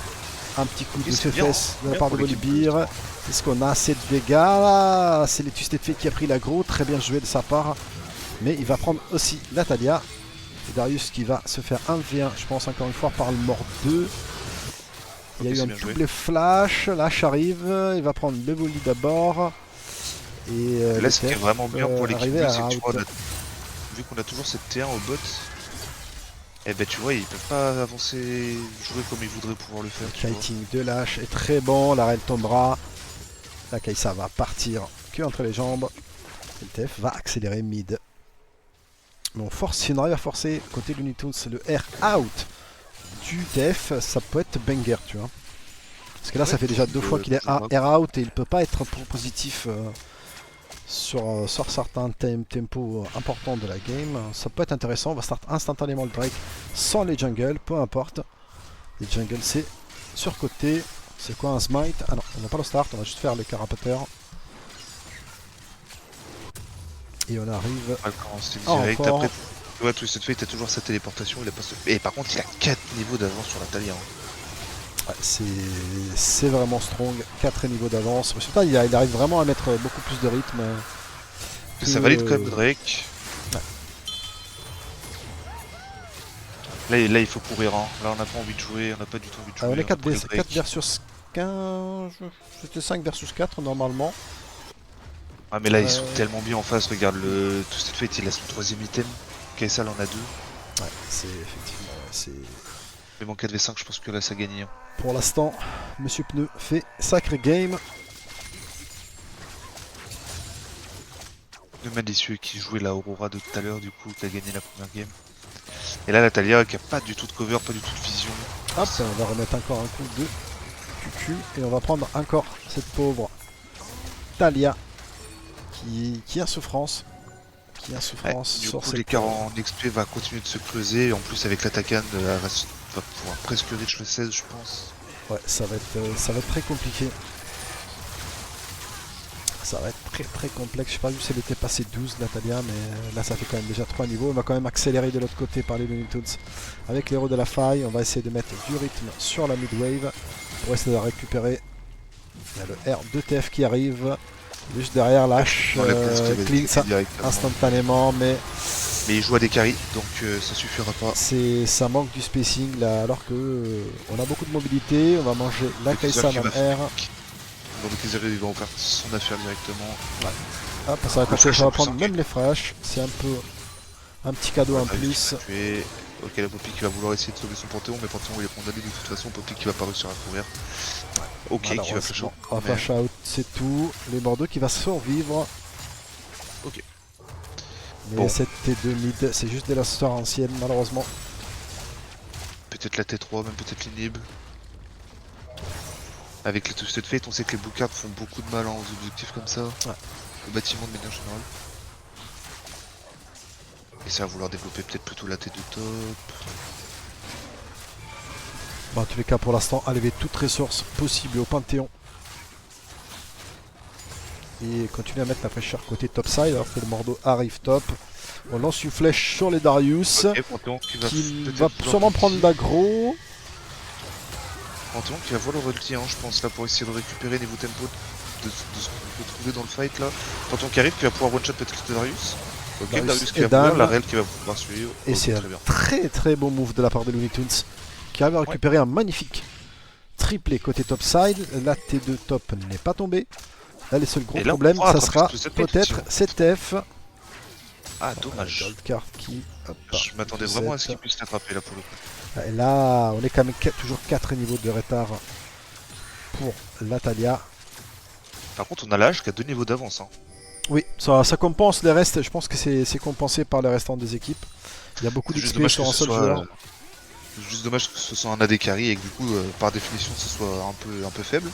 B: un petit coup de
A: c'est
B: fesse
A: bien,
B: de la
A: bien
B: part de
A: pour l'équipe
B: Bolibir. Est-ce qu'on a assez de dégâts là? C'est les Twisted Fate qui a pris l'aggro, très bien joué de sa part. Mais il va prendre aussi la Talia. Et Darius qui va se faire 1v1, je pense encore une fois, par le mort 2. Il y a eu un double flash, Lash arrive, il va prendre le volley d'abord. Et
A: là, ce qui est vraiment bien pour l'équipe,
B: arriver
A: c'est
B: à
A: que tu vois,
B: out.
A: vu qu'on a toujours cette T1 au bot, et ben tu vois, ils peuvent pas avancer, jouer comme ils voudraient pouvoir le faire.
B: Le
A: Tu vois.
B: kiting de Lash est très bon, la reine tombera. La Kaisa va partir que entre les jambes. Et le TF va accélérer mid. Mais on force, si on arrive à forcer côté Looney Tunes le R out du TF, ça peut être banger, tu vois. Parce que là, ça fait déjà 2 fois qu'il est R out et il peut pas être positif sur certains tempos importants de la game. Ça peut être intéressant. On va start instantanément le Drake sans les jungles, peu importe. Les jungles, c'est surcoté. C'est quoi un smite? Ah non, on n'a pas le start, on va juste faire le carapateur. Et on arrive.
A: C'est
B: Ah,
A: direct.
B: encore.
A: Après, tu vois, Twisted Fate, t'as toujours sa téléportation. Il a pas Et par contre, il a 4 niveaux d'avance sur la Talia.
B: Ouais, c'est vraiment strong, 4 niveaux d'avance. Résultat, il arrive vraiment à mettre beaucoup plus de rythme.
A: Ça valide quand même Drake.
B: Ouais.
A: Là, il faut courir. Hein. Là, on n'a pas envie de jouer. On n'a pas du tout envie de jouer.
B: On est 4,
A: a pris
B: 4 versus 15. C'était 5 versus 4 normalement.
A: Ah, mais là, ils sont tellement bien en face. Regarde, le Twisted Fate, il a son 3ème item. KSL en a 2.
B: Ouais, c'est effectivement. C'est...
A: Même en 4v5, je pense que là, ça gagne. Hein.
B: Pour l'instant, Monsieur Pneu fait sacré game.
A: Le malicieux qui jouait la Aurora de tout à l'heure, du coup, qui a gagné la première game. Et là, la Talia qui a pas du tout de cover, pas du tout de vision.
B: Hop, on va remettre encore un coup de QQ et on va prendre encore cette pauvre Talia qui est en souffrance.
A: Du coup, l'écart en XP va continuer de se creuser. Et en plus, avec l'Atakan, elle va pouvoir presque reach le 16, je pense.
B: Ouais, ça va être très compliqué. Ça va être très complexe. Je sais pas si elle était passée 12 Natalia, mais là ça fait quand même déjà 3 niveaux. On va quand même accélérer de l'autre côté par les Looney Tunes. Avec l'héros de la faille, on va essayer de mettre du rythme sur la mid-wave pour essayer de la récupérer. Il y a le R de TF qui arrive. Juste derrière, Lash clean ça instantanément, mais
A: il joue à des carries, donc ça suffira pas.
B: Ça manque du spacing là, alors que on a beaucoup de mobilité. On va manger la Kaisa dans le R.
A: Donc les il va en faire son affaire directement.
B: Ouais. Hop, ça va prendre même les fraîches. C'est un petit cadeau en plus.
A: Ok, la Poppy qui va vouloir essayer de sauver son Panthéon, mais Panthéon il est condamné de toute façon. Poppy qui va pas réussir à courir. Ok, qui va flash out.
B: On va flash out, c'est tout. Les Bordeaux qui va survivre.
A: Ok.
B: Mais bon. Cette T2 mid, c'est juste des lasters anciennes malheureusement.
A: Peut-être la T3, même peut-être l'inhib. Avec les Twisted Fate, on sait que les blue cards font beaucoup de mal aux objectifs comme ça. Ouais. Au bâtiment de manière générale. Et ça va vouloir développer peut-être plutôt la T2 top.
B: Bon, en tous les cas, pour l'instant, enlever toute ressource possible au Panthéon. Et continuer à mettre la fraîcheur côté topside alors que le Mordo arrive top. On lance une flèche sur les Darius.
A: Okay, qui
B: va sûrement prendre l'aggro.
A: Panthéon qui va voir le ulti, hein, je pense, là pour essayer de récupérer niveau tempo de ce qu'on peut trouver dans le fight là. Panthéon qui arrive, qui va pouvoir one-shot peut-être Darius. Ok, Darius qui va pouvoir, la Rel qui va pouvoir suivre.
B: Et c'est un très bon move de la part de Looney Tunes qui avait récupéré un magnifique triplé côté topside. La T2 top n'est pas tombée. Là, les seuls gros problèmes, ça sera peut-être CTF.
A: Ah, dommage.
B: Goldcard qui. Hop,
A: je m'attendais vraiment à ce qu'il puisse l'attraper là pour le coup.
B: Et là, on est quand même toujours 4 niveaux de retard pour la Talia.
A: Par contre, on a l'âge qui a 2 niveaux d'avance. Hein.
B: Oui, ça compense les restes. Je pense que c'est compensé par les restants des équipes. Il y a beaucoup
A: C'est juste
B: d'XP
A: dommage
B: sur
A: que
B: un
A: ce
B: seul
A: soit,
B: joueur.
A: c'est juste dommage que ce soit un AD carry et que du coup, par définition, ce soit un peu faible.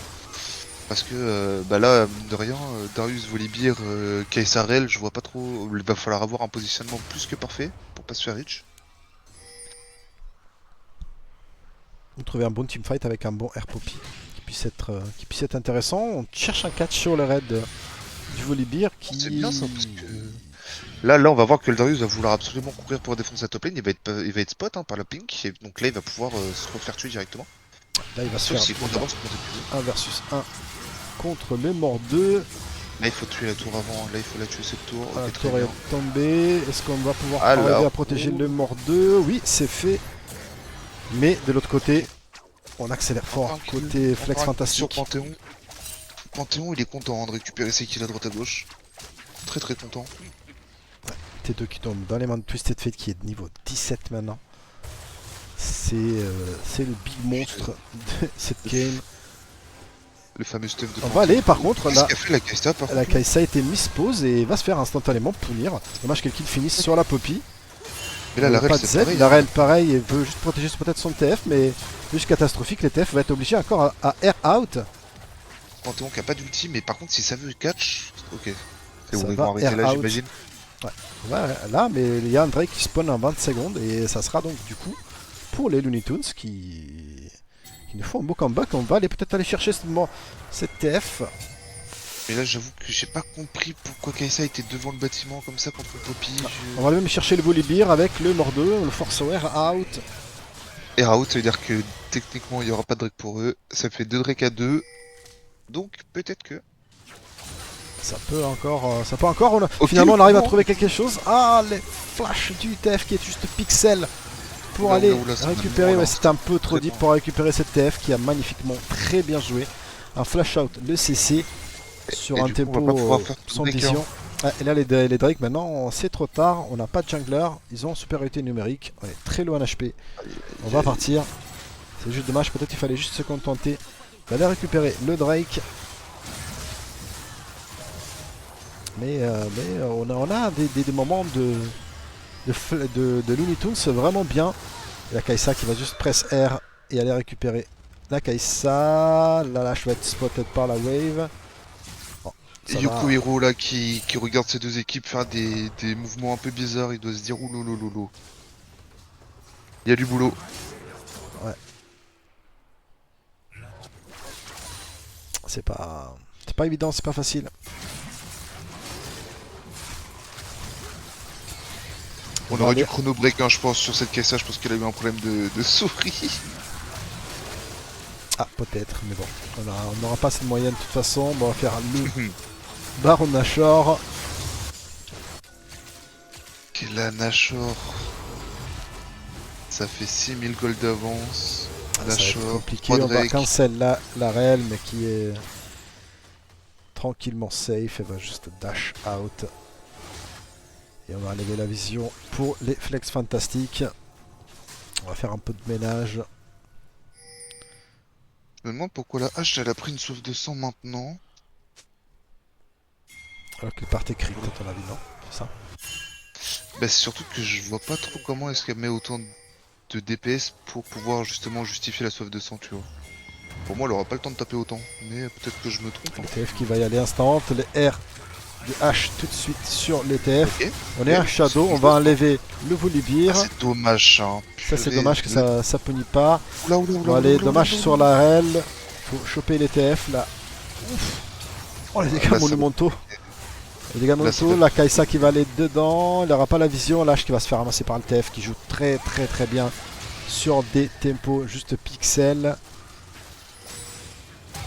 A: Parce que bah là, mine de rien, Darius, Volibear, Kaisarel, je vois pas trop. Il va falloir avoir un positionnement plus que parfait pour pas se faire reach.
B: Vous trouvez un bon teamfight avec un bon air poppy qui puisse être intéressant. On cherche un catch sur le raid du Volibear qui.
A: C'est bien ça parce que là, on va voir que le Darius va vouloir absolument courir pour défendre sa top lane. Il va être spot hein, par la pink. Et donc là, il va pouvoir se refaire tuer directement.
B: Là, il va se
A: Sauf
B: faire
A: si compte d'avance contre le
B: 1 versus 1 contre les morts 2.
A: Là, il faut tuer la tour avant. Là, il faut la tuer cette tour.
B: La
A: Ok, très
B: tour est
A: bien.
B: tombée. Est-ce qu'on va pouvoir
A: Ah là,
B: arriver à protéger
A: oh.
B: le mort 2? Oui, c'est fait. Mais de l'autre côté, on accélère fort.
A: Encore un
B: Côté
A: kill.
B: flex
A: Encore un kill sur
B: fantastique.
A: Panthéon. Panthéon, il est content hein, de récupérer ses kills à droite à gauche. Très très content.
B: T2 qui tombe dans les mains de Twisted Fate qui est de niveau 17 maintenant. C'est le big monstre de cette game.
A: Le fameux stuff de
B: On va aller par contre
A: Qu'est-ce
B: là.
A: qu'a fait la Kaista par
B: La
A: contre
B: Kaisa a été mise pause et va se faire instantanément punir. Dommage qu'elle kill finisse sur la Poppy.
A: Mais là, la
B: pas
A: Rel,
B: de
A: c'est
B: Z.
A: pareil.
B: La Rel pareil, elle veut juste protéger peut-être son TF, mais c'est juste catastrophique. Les TF va être obligé encore à air out.
A: Panthéon qui a pas d'ulti, mais par contre, si ça veut catch, ok. C'est
B: Ça
A: où ils
B: va,
A: vont arrêter
B: air
A: là,
B: out.
A: j'imagine.
B: Ouais, là, mais il y a un Drake qui spawn en 20 secondes et ça sera donc du coup pour les Looney Tunes qui nous font un beau comeback. On va aller peut-être aller chercher cette TF.
A: Mais là, j'avoue que j'ai pas compris pourquoi Kaisa était devant le bâtiment comme ça contre Poppy.
B: On va même chercher le Volibear avec le Mordeau, le Force Air out.
A: Air out, ça veut dire que techniquement, il y aura pas de Drake pour eux. Ça fait 2 Drake à 2. Donc, peut-être que.
B: Ça peut encore.
A: Ok,
B: Finalement, on arrive à
A: bon.
B: trouver quelque chose. Ah, les flashs du TF qui est juste pixel pour
A: Oula,
B: aller
A: oula, ça
B: récupérer.
A: m'a
B: Ouais,
A: mis
B: c'était un peu trop
A: Très
B: deep
A: bon.
B: pour récupérer cette TF qui a magnifiquement très bien joué. Un flash out, le CC sur
A: Et
B: un
A: du coup, on va
B: tempo
A: pas pouvoir faire tout
B: sans
A: le breaker.
B: vision. Ah, et là, les Drake maintenant, c'est trop tard. On n'a pas de jungler. Ils ont supériorité numérique. On est très low en HP. On va partir. C'est juste dommage. Peut-être qu'il fallait juste se contenter d'aller récupérer le Drake. Mais on a des moments de Looney Tunes vraiment bien. Et la Kaisa qui va juste press R et aller récupérer la Kaisa. La lâche va être spotted par la wave. Bon, ça
A: Et Yoko
B: va.
A: Hiro là qui regarde ces deux équipes faire des mouvements un peu bizarres, il doit se dire oulolololo. Il y a du boulot.
B: C'est pas évident, c'est pas facile.
A: On
B: va
A: aurait
B: aller-
A: dû chrono break hein, je pense sur cette caisse, je pense qu'elle a eu un problème de souris.
B: Ah, peut-être, mais bon. On n'aura pas cette moyenne de toute façon. Bon, on va faire le Baron Nashor.
A: Quel Nashor. Ça fait 6000 gold d'avance.
B: Ça va être
A: Nashor,
B: compliqué.
A: 3
B: On va
A: Drake.
B: cancel la réelle, mais qui est tranquillement safe. Elle va juste dash out. Et on va enlever la vision pour les flex fantastiques. On va faire un peu de ménage.
A: Je me demande pourquoi la hache elle a pris une sauve de sang maintenant.
B: Alors qu'il partait crit, à ton avis, non? C'est ça?
A: Bah c'est surtout que je vois pas trop comment est-ce qu'elle met autant de DPS pour pouvoir justement justifier la sauve de sang, tu vois. Pour moi elle aura pas le temps de taper autant, mais peut-être que je me trompe.
B: Le
A: Hein.
B: TF qui va y aller instant. Les R du H tout de suite sur les TF.
A: Ok.
B: On est un Shadow, on va enlever le Volibear.
A: Ah, c'est dommage hein.
B: Ça c'est
A: Purée.
B: dommage que ça punit pas.
A: Oula, oula,
B: On
A: oula,
B: va aller
A: oula,
B: dommage
A: oula,
B: sur
A: oula.
B: la RL. Faut choper les TF là. Ouf. Oh les dégâts
A: Là, ça
B: monumentaux. Les dégâts
A: Là,
B: monumentaux,
A: ça va.
B: la Kaisa qui va aller dedans. Il n'aura pas la vision. L'H qui va se faire ramasser par le TF qui joue très bien sur des tempos juste pixels.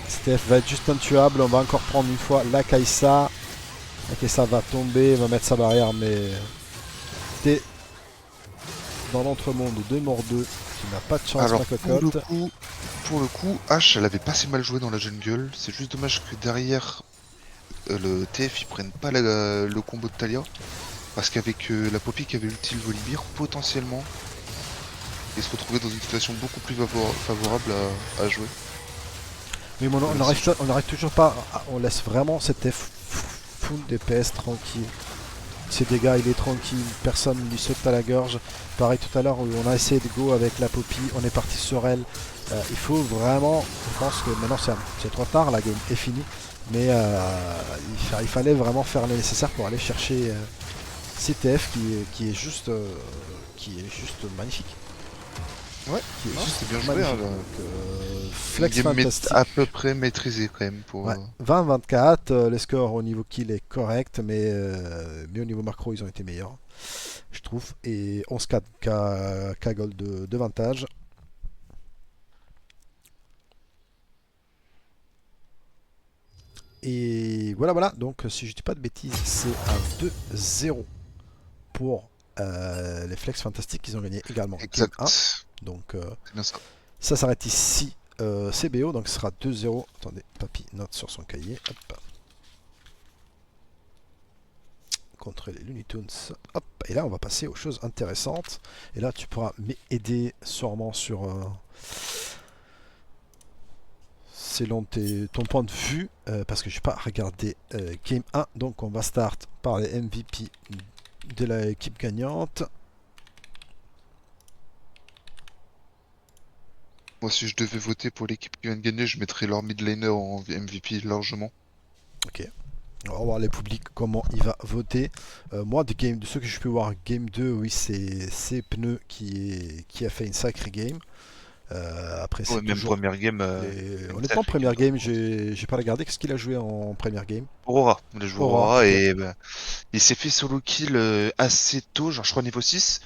B: Ce TF va être juste intuable. On va encore prendre une fois la Kaisa. La Kaisa va tomber, va mettre sa barrière, mais t'es dans l'entremonde de mort 2 qui n'a pas de chance,
A: Alors
B: ma cocotte.
A: pour le coup, H elle avait pas si mal joué dans la jungle. C'est juste dommage que derrière le TF ils prennent pas le combo de Talia. Parce qu'avec la Poppy qui avait ulti le Volibear, potentiellement ils se retrouvaient dans une situation beaucoup plus favorable à jouer.
B: Mais bon, on arrive toujours pas. On laisse vraiment cette full DPS tranquille. Ces dégâts, il est tranquille, personne ne lui saute à la gorge. Pareil tout à l'heure où on a essayé de go avec la Poppy, on est parti sur elle. Il faut vraiment, je pense que maintenant c'est trop tard, la game est finie. Mais il fallait vraiment faire le nécessaire pour aller chercher CTF qui est juste magnifique.
A: Ouais,
B: Qui est
A: non,
B: juste
A: c'est bien joué. Hein,
B: magnifique.
A: là.
B: Donc,
A: Une
B: flex
A: game
B: fantastique.
A: à peu près maîtrisée quand même pour.
B: Ouais, 20-24, le score au niveau kill est correct, mais au niveau macro, ils ont été meilleurs, je trouve. Et 11-4 K-Gold de vantage. Et voilà. Donc, si je dis pas de bêtises, c'est un 2-0 pour les Flex Fantastiques. Ils ont gagné également Game 1.
A: Exact.
B: Donc,
A: C'est bien ça.
B: ça s'arrête ici. CBO, donc ce sera 2-0. Attendez, Papy note sur son cahier. Hop. Contre les Looney Tunes. Hop, et là on va passer aux choses intéressantes. Et là tu pourras m'aider sûrement sur selon ton point de vue, parce que je n'ai pas regardé Game 1. Donc on va start par les MVP de l'équipe gagnante.
A: Moi, si je devais voter pour l'équipe qui vient de gagner, je mettrais leur mid laner en MVP largement.
B: Ok. On va voir les publics comment il va voter. Moi, de ceux que je peux voir Game 2, oui, c'est Pneu qui a fait une sacrée game. Après, c'est
A: Ouais, même
B: toujours.
A: première game.
B: Honnêtement, première game, j'ai pas regardé. Qu'est-ce qu'il a joué en première game?
A: Aurora. Il a joué
B: Aurora,
A: Aurora
B: ok.
A: et bah, il s'est fait solo kill assez tôt, genre je crois niveau 6.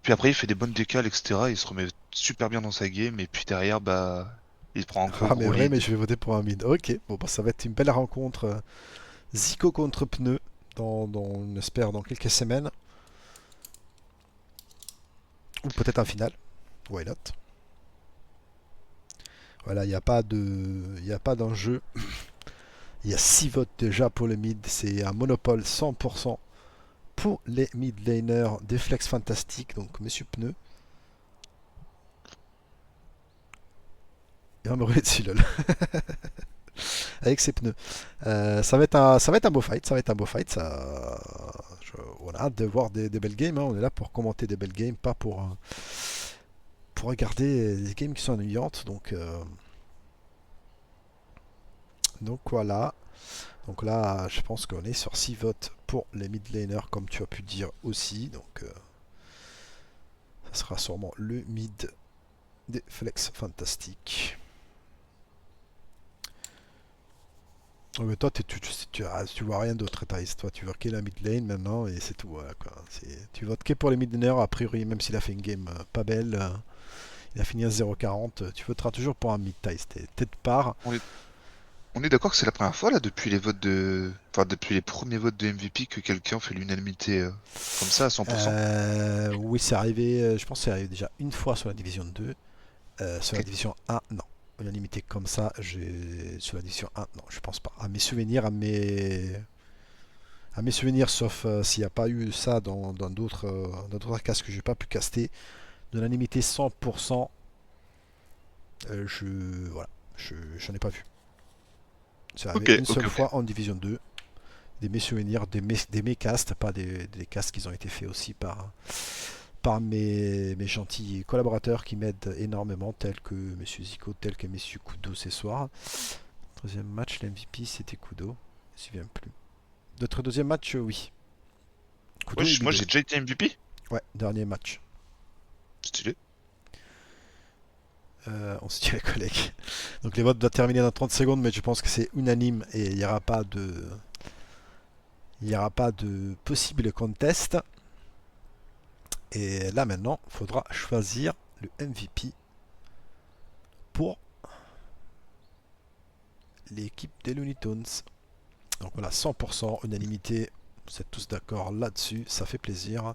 A: Puis après, il fait des bonnes décales, etc. Il se remet super bien dans sa game. Et puis derrière, bah, il prend un
B: Ah, mais
A: gros
B: vrai, mais
A: lead.
B: je vais voter pour un mid. Ok, bon, bah, ça va être une belle rencontre. Zico contre Pneu, on espère, dans quelques semaines. Ou peut-être un final. Why not? Voilà, il n'y a pas d'enjeu. Il y a 6 votes déjà pour le mid. C'est un monopole 100% pour les mid laners des flex fantastiques. Donc, Monsieur Pneu. Il va me rouler dessus, lol. Avec ses pneus. Ça va être un beau fight. Ça va être un beau fight. On a hâte de voir des belles games. Hein. On est là pour commenter des belles games, pas pour regarder des games qui sont ennuyantes. Donc voilà. Donc là, je pense qu'on est sur 6 votes pour les mid laners, comme tu as pu dire aussi. Donc ça sera sûrement le mid des flex fantastiques. Oh, mais toi, tu vois rien d'autre, Thaïs. Toi, tu vois que la mid lane maintenant et c'est tout. Voilà, quoi. Tu votes que pour les mid laners, a priori, même s'il a fait une game pas belle. Il a fini à 0,40. Tu voteras toujours pour un mid, Thaïs. T'es de part.
A: On est d'accord que c'est la première fois là depuis les votes de. Enfin, depuis les premiers votes de MVP que quelqu'un fait l'unanimité comme ça à 100%.
B: Oui, c'est arrivé. Je pense que c'est arrivé déjà une fois sur la division 2. Sur la
A: Ok.
B: division 1, non. Unanimité comme ça, sur la division 1, non, je pense pas. À mes souvenirs, sauf s'il n'y a pas eu ça dans d'autres castes que j'ai pas pu caster, de l'unanimité 100%, voilà, j'en ai pas vu. C'est arrivé
A: Ok,
B: une
A: ok,
B: seule
A: ok.
B: fois en division 2. Mes souvenirs, des castes, pas des castes qui ont été faits aussi par mes gentils collaborateurs qui m'aident énormément, tels que Monsieur Zico, tels que Monsieur Kudo ce soir. Troisième match, l'MVP c'était Kudo. Je me souviens plus. Notre deuxième match, oui. Kudo et
A: Moi
B: Ludo.
A: j'ai déjà été MVP.
B: Ouais, dernier match.
A: Stylé.
B: On se dit les collègues. Donc les votes doivent terminer dans 30 secondes, mais je pense que c'est unanime et il n'y aura pas de. Il n'y aura pas de possible contest. Et là maintenant, il faudra choisir le MVP pour l'équipe des Looney Tunes. Donc voilà, 100% unanimité. Vous êtes tous d'accord là-dessus, ça fait plaisir.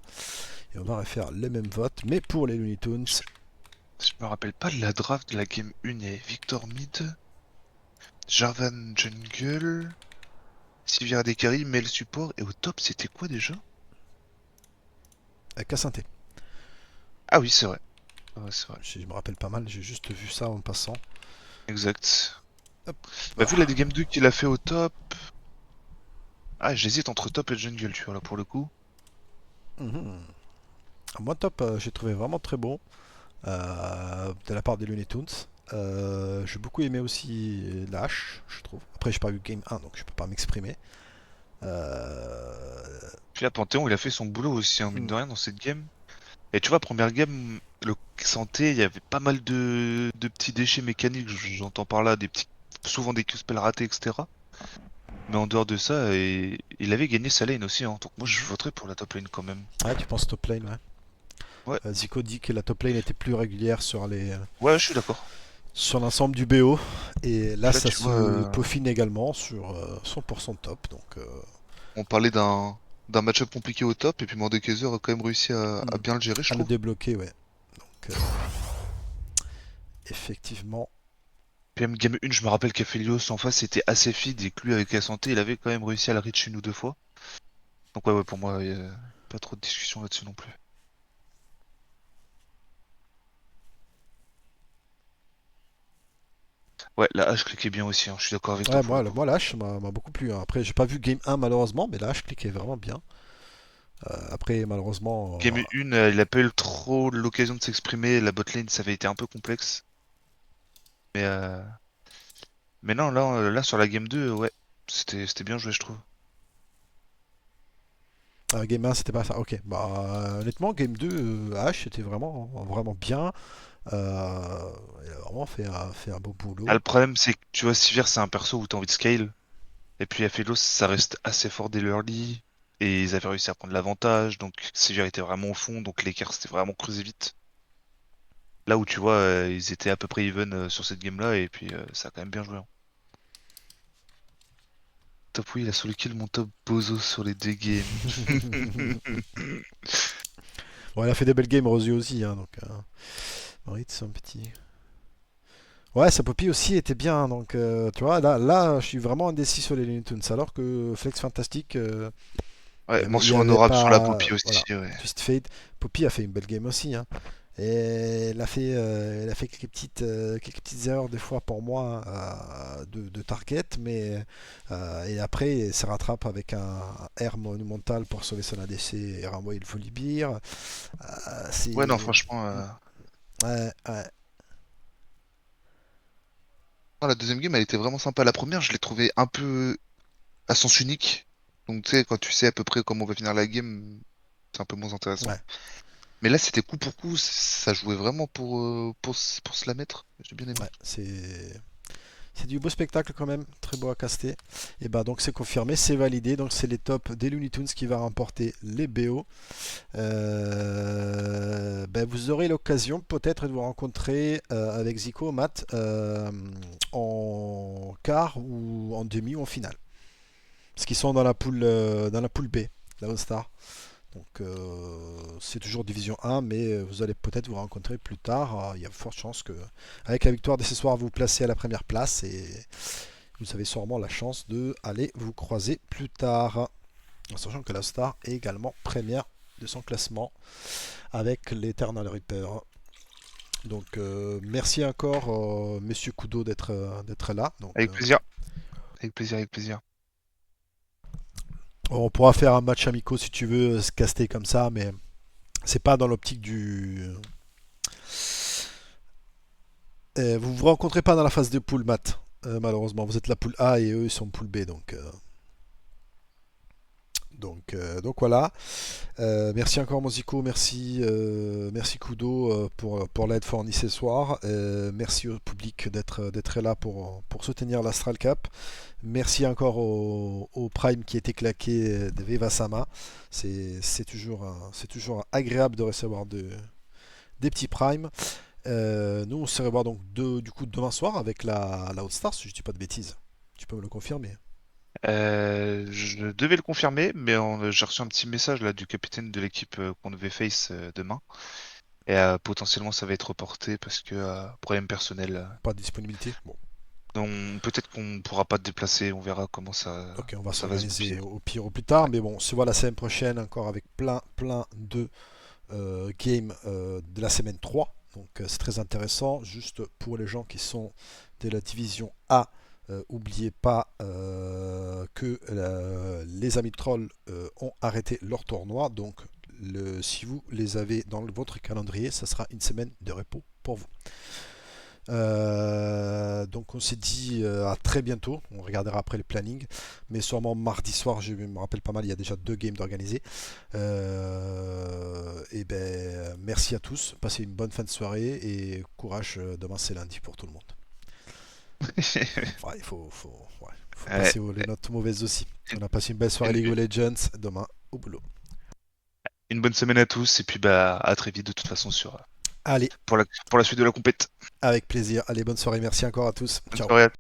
B: Et on va refaire les mêmes votes, mais pour les Looney Tunes.
A: Je me rappelle pas de la draft de la game 1 et Victor Mid, Jarvan Jungle, Sivir Dekari, Mel Support et au top c'était quoi déjà?
B: Cassinté.
A: Ah oui, c'est vrai. Ouais, c'est vrai.
B: Je me rappelle pas mal, j'ai juste vu ça en passant.
A: Exact.
B: Hop.
A: Bah, vu la game 2 qu'il a fait au top. Ah, j'hésite entre top et jungle, tu vois, là, pour le coup.
B: Mhm. Moi, top, j'ai trouvé vraiment très bon de la part des Looney Tunes. J'ai beaucoup aimé aussi Lash, je trouve. Après, j'ai pas vu Game 1, donc je peux pas m'exprimer. Euh,
A: Puis là, Panthéon, il a fait son boulot aussi, hein, mine
B: hmm.
A: de rien, dans cette game. Et tu vois, première game, le santé, il y avait pas mal de petits déchets mécaniques, j'entends par là, des petits, souvent des Q-spells ratés, etc. Mais en dehors de ça, il avait gagné sa lane aussi, hein. Donc moi, je
B: Mhm.
A: voterais pour la top lane quand même.
B: Ouais, tu penses top lane, ouais.
A: Ouais,
B: Zico dit que la top lane était plus régulière
A: ouais, je suis d'accord.
B: sur l'ensemble du BO. Et là,
A: Puis là,
B: ça
A: tu vois,
B: se peaufine également sur 100% top. Donc,
A: on parlait d'un match-up compliqué au top, et puis Mordekaiser a quand même réussi à
B: hmm.
A: bien le gérer, je
B: À le
A: trouve.
B: débloquer, ouais. Donc, effectivement.
A: Puis même game 1, je me rappelle qu'Aphelios en face était assez feed, et que lui, avec la santé, il avait quand même réussi à la reach une ou deux fois. Donc ouais, ouais, pour moi, pas trop de discussion là-dessus non plus. Ouais, la hache cliquait bien aussi, hein, je suis d'accord avec toi
B: Ouais,
A: pour le coup.
B: moi l'H m'a beaucoup plu, hein. Après, j'ai pas vu Game 1 malheureusement, mais l'H cliquait vraiment bien. Après, malheureusement,
A: Game 1, il a pas eu trop l'occasion de s'exprimer, la botlane, ça avait été un peu complexe. Mais, euh, mais non, là, sur la game 2, ouais, c'était bien joué, je trouve.
B: Game 1 c'était pas ça. Ok, bah honnêtement, Game 2, H était vraiment bien. Il a vraiment fait un beau
A: Ah, le
B: boulot.
A: problème, c'est que, tu vois, Sivir, c'est un perso où t'as envie de scale. Et puis Aphelos, ça reste assez fort dès l'early. Et ils avaient réussi à prendre l'avantage, donc Sivir était vraiment au fond, donc l'écart s'était vraiment creusé vite. Là où tu vois, ils étaient à peu près even sur cette game-là, et puis ça a quand même bien joué, hein. Top, oui, il a solo kill mon top Bozo sur les deux games.
B: Bon, elle a fait des belles games, Rosy aussi, hein, donc Maritz, un petit. Ouais, sa Poppy aussi était bien, donc tu vois, là, je suis vraiment indécis sur les Looney Tunes, alors que Flex Fantastic,
A: Ouais,
B: il y
A: mention
B: avait
A: honorable sur la
B: pas,
A: Poppy aussi,
B: voilà,
A: ouais.
B: Twist Fate. Poppy a fait une belle game aussi, hein. Et elle a fait quelques petites erreurs des fois pour moi de target, mais et après elle se rattrape avec un R monumental pour sauver son ADC et renvoyer le Volibear.
A: Ouais, non,
B: C'est
A: franchement,
B: ouais, ouais,
A: non, la deuxième game, elle était vraiment sympa. La première, je l'ai trouvée un peu à sens unique. Donc, tu sais, quand tu sais à peu près comment on va finir la game, c'est un peu moins intéressant.
B: ouais,
A: Mais là, c'était coup pour coup, ça jouait vraiment pour se la mettre. J'ai bien aimé.
B: ouais, c'est du beau spectacle quand même, très beau à caster. Et bah donc c'est confirmé, c'est validé, donc c'est les tops des Looney Tunes qui va remporter les BO. Ben, vous aurez l'occasion peut-être de vous rencontrer avec Zico, Matt, en quart ou en demi ou en finale. Parce qu'ils sont dans la poule B, la All-Star. Donc c'est toujours Division 1, mais vous allez peut-être vous rencontrer plus tard. Il y a de fortes chances que, avec la victoire de ce soir, vous vous placez à la première place et vous avez sûrement la chance de aller vous croiser plus tard. En sachant que la Star est également première de son classement avec l'Eternal Reaper. Donc merci encore Monsieur Kudo d'être là. Donc
A: Avec plaisir. Avec plaisir, avec plaisir.
B: on pourra faire un match amico si tu veux se caster comme ça, mais c'est pas dans l'optique du. Vous vous rencontrez pas dans la phase de poule, Matt. Malheureusement, vous êtes la poule A et eux ils sont poule B, donc voilà. Merci encore Moziko, merci Kudo pour l'aide fournie ce soir. Merci au public d'être là pour soutenir l'Astral Cup. Merci encore au Prime qui était claqué de Viva Sama. C'est toujours agréable de recevoir des petits Primes. Nous on se revoit donc du coup demain soir avec la All Star si je dis pas de bêtises. Tu peux me le confirmer.
A: Je devais le confirmer, mais j'ai reçu un petit message là du capitaine de l'équipe qu'on devait face demain. Et potentiellement ça va être reporté parce que problème personnel.
B: Pas de disponibilité. Bon.
A: Donc peut-être qu'on pourra pas te déplacer, on verra comment
B: Ok, on va
A: ça va se
B: s'organiser
A: goupiller.
B: au pire au plus tard,
A: Ouais.
B: mais bon, on se voit la semaine prochaine encore avec plein de games de la semaine 3. Donc c'est très intéressant, juste pour les gens qui sont de la division A Oubliez pas que les amis trolls ont arrêté leur tournoi, donc si vous les avez dans votre calendrier, ça sera une semaine de repos pour vous. Donc on s'est dit à très bientôt, on regardera après le planning, mais sûrement mardi soir, je me rappelle pas mal, il y a déjà 2 games d'organiser. Et ben merci à tous, passez une bonne fin de soirée et courage, demain c'est lundi pour tout le monde. Ouais, faut passer les notes mauvaises aussi. On a passé une belle soirée League of Legends, demain au boulot.
A: Une bonne semaine à tous et puis bah à très vite de toute façon
B: Allez,
A: pour la suite de la compète.
B: avec plaisir. Allez, bonne soirée, merci encore à tous.
A: Bonne
B: Ciao.
A: soirée à